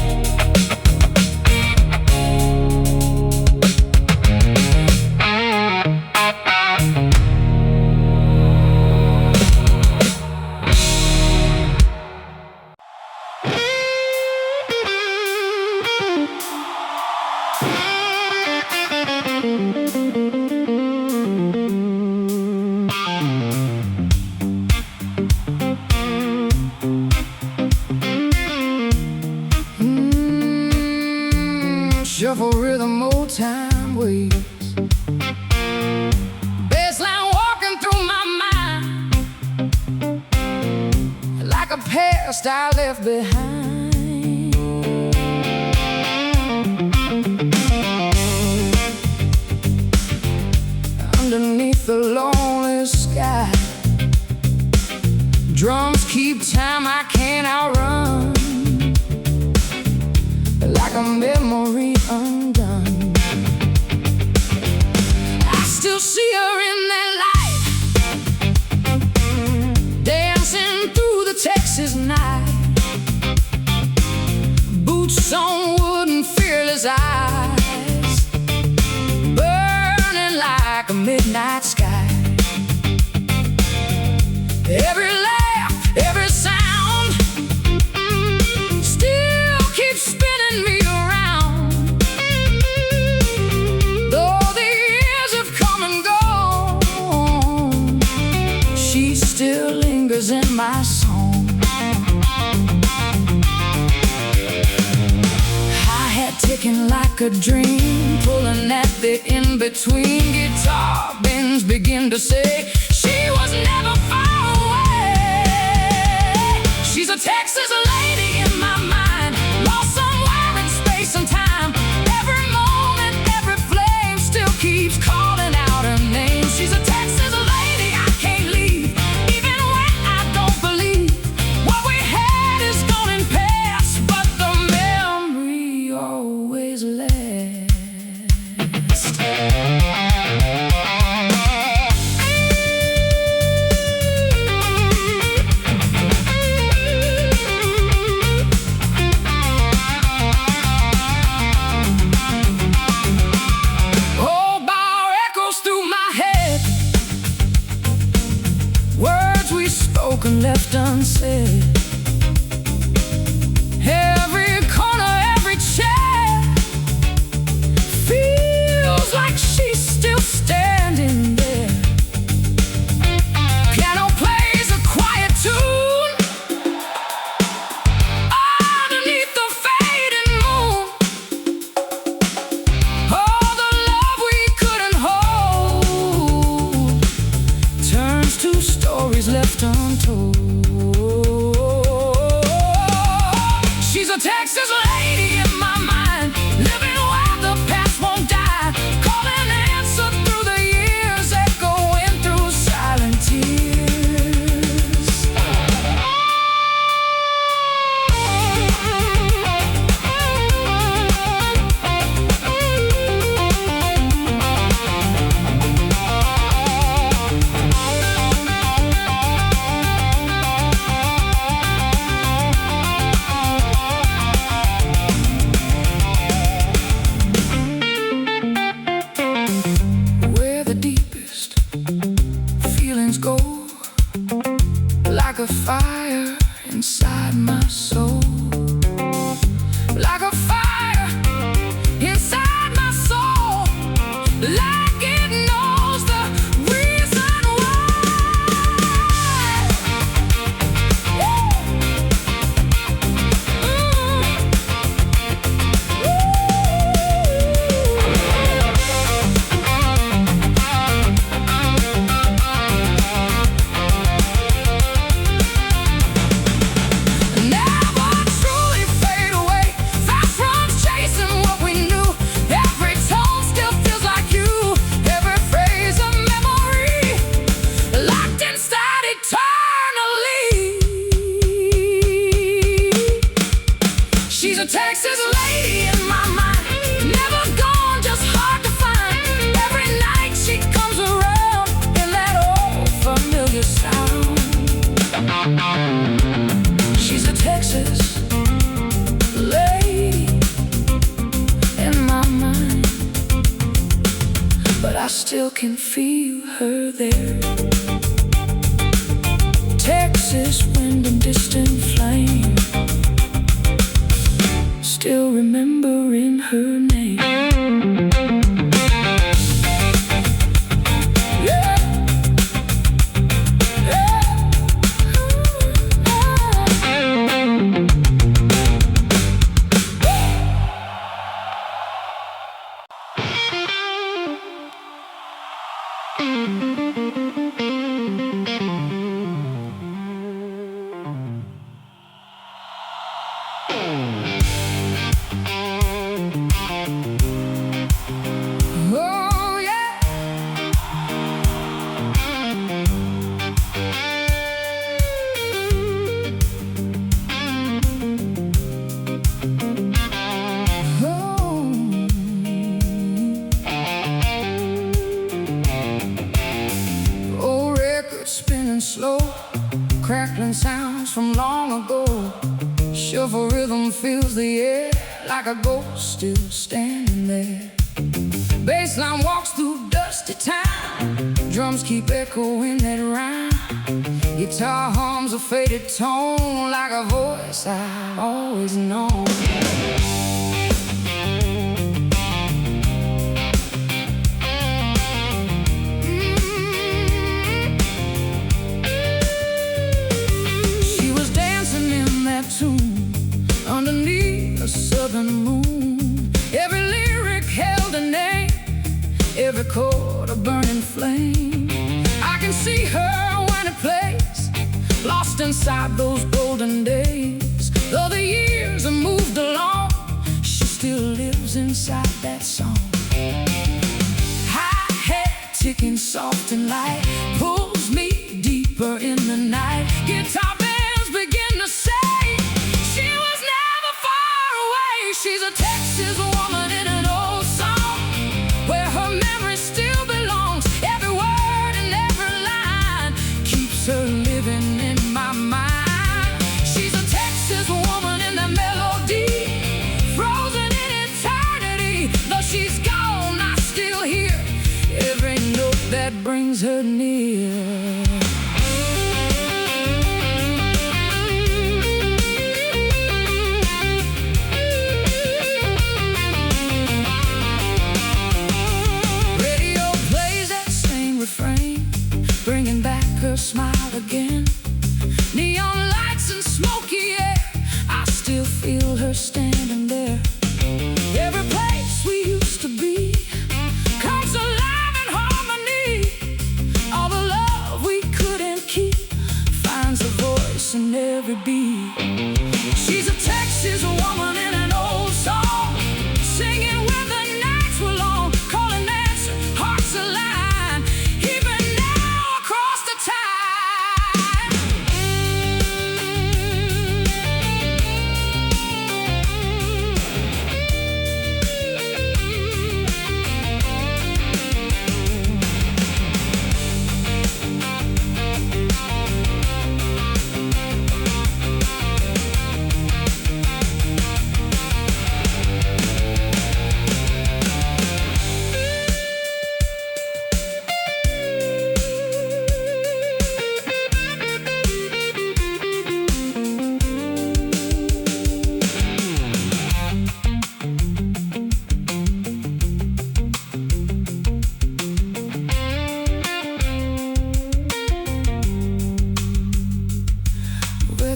Speaker 1: past I left behind. Underneath the lonely sky, drums keep time I can't outrun, like a memory undone. I still see her in that light, dancing through the Texas night. Boots on wood and fearless eyes, burning like a midnight sky. Every laugh, every sound still keeps spinning me around. Though the years have come and gone, she still lingers in my song. Hi-hat ticking like a dream, pulling at the in-between. Guitar bends begin to say she was never far away. She's a Texas lady in my mind, lost somewhere in space and time. Every moment, every flame still keeps calling out her name. She's a Texas lady I can't leave, even when I don't believe what we had is gone and past, but the memory always lasts. Spoken, left unsaid. Every corner, every chair feels like she's still standing there. Piano plays a quiet tune underneath the fading moon. All the love we couldn't hold turns to stories left untold. She's a Texas lady in my mind, living where the past won't die, calling answer through the years, echoing through silent tears. Go like a fire inside my soul, like a fire inside my soul, like it knows the reason why. She's a Texas lady in my mind, never gone, just hard to find. Every night she comes around in that old familiar sound. She's a Texas lady in my mind, but I still can feel her there. Texas wind and distant flame, still remembering her name. and slow, crackling sounds from long ago. Shuffle rhythm fills the air like a ghost still standing there. Bassline walks through dusty town, drums keep echoing that rhyme. Guitar hums a faded tone like a voice I've always known. She was dancing in that tune underneath a southern moon. Every lyric held a name, every chord a burning flame. I can see her when it plays, lost inside those golden days. Though the years have moved along, she still lives inside that song. Hi-hat ticking soft and light pulls me deeper in the night. Guitar bands begin to say she was never far away. She's a Texas woman in an old song, where her memory still belongs. Every word and every line keeps her living in my mind. She's a Texas woman in the melody, frozen in eternity. Though she's gone, I still hear every note that brings her near. Bringing back her smile again. Neon lights and smoky air, I still feel her standing there. Every place we used to be comes alive in harmony. All the love we couldn't keep finds a voice in every beat. She's a Texas woman in an old song, singing when the nights were long, calling dance, hearts alive.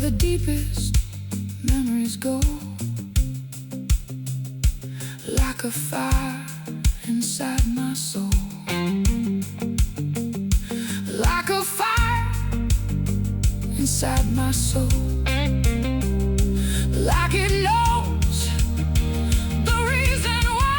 Speaker 1: The deepest memories go, like a fire inside my soul. Like a fire inside my soul. Like it knows the reason why.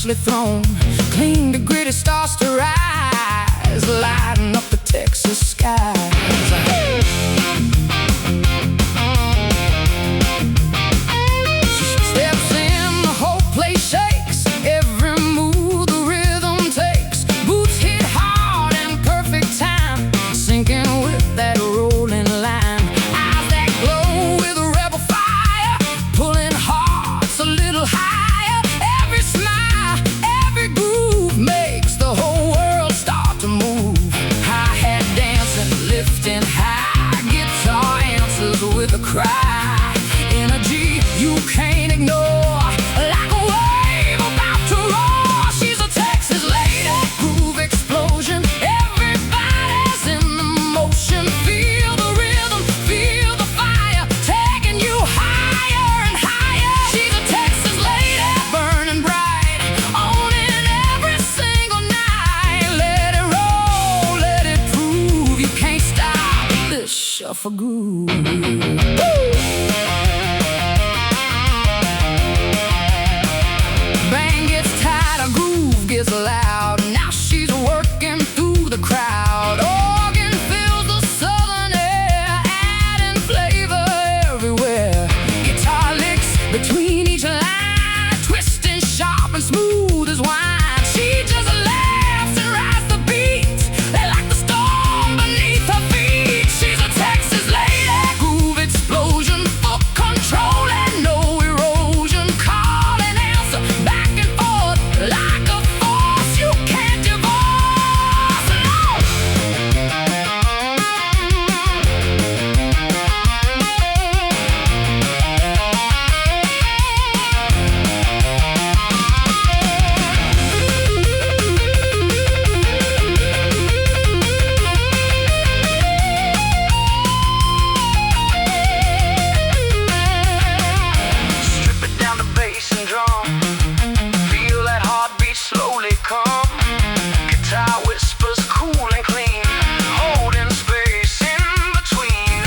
Speaker 1: freshly thrown. Clean to gritty starts to rise, lighting up the Texas skies. Steps in, the whole place shakes. Every move the rhythm takes. Boots hit hard in perfect time, sinking with that rolling line. Eyes that glow with a rebel fire, pulling hearts a little higher. Every smile, every groove makes the whole world start to move. Hi-hat dancing, lifting high, guitar answers with a cry. Energy you can't ignore, like a wave about to roar. She's a Texas lady, groove explosion. Everybody's in the motion. Feel the rhythm, feel the fire, taking you higher and higher. She's a Texas lady, burning bright, owning every single night. Let it roll, let it prove you can't stop this shuffle groove. Bang gets tight, a groove gets loud. Now she's working through the crowd. Organ fills the southern air, adding flavor everywhere. Guitar licks between each line, twisting sharp and smooth as wine. She just laughs and rides the beat, they like the storm beneath her feet. She's a Texas lady, groove explosion, full control and no erosion. Call and answer, back and forth, like a force you can't divorce. No! Strip it down to bass and drum, feel that heartbeat slowly come. Guitar whispers cool and clean, holding space in between.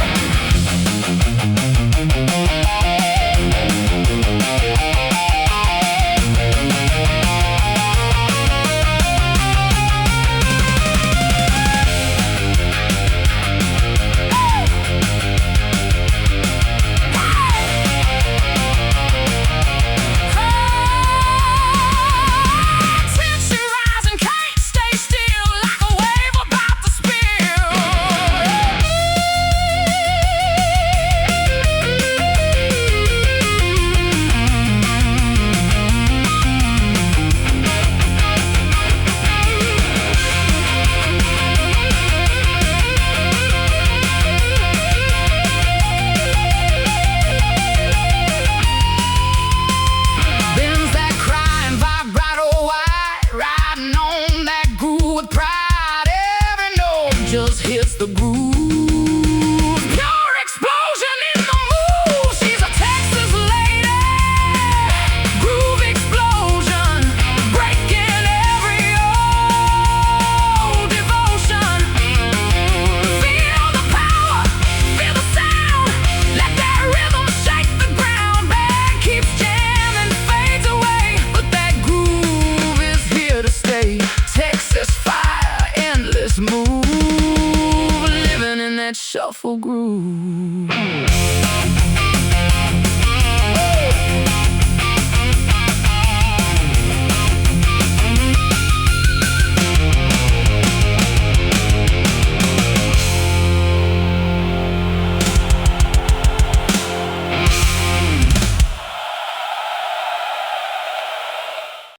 Speaker 1: Tension rising, can't stay still, like a wave about to spill. Bends that cry and vibrato wide, riding on that groove with pride. Every note just hits the groove. Pure explosion in the move. She's a Texas lady, groove explosion, breaking every old devotion. Feel the power, feel the sound, let that rhythm shake the ground. Band keeps jamming, fades away, but that groove is here to stay. Texas fire, endless move, living in that shuffle groove.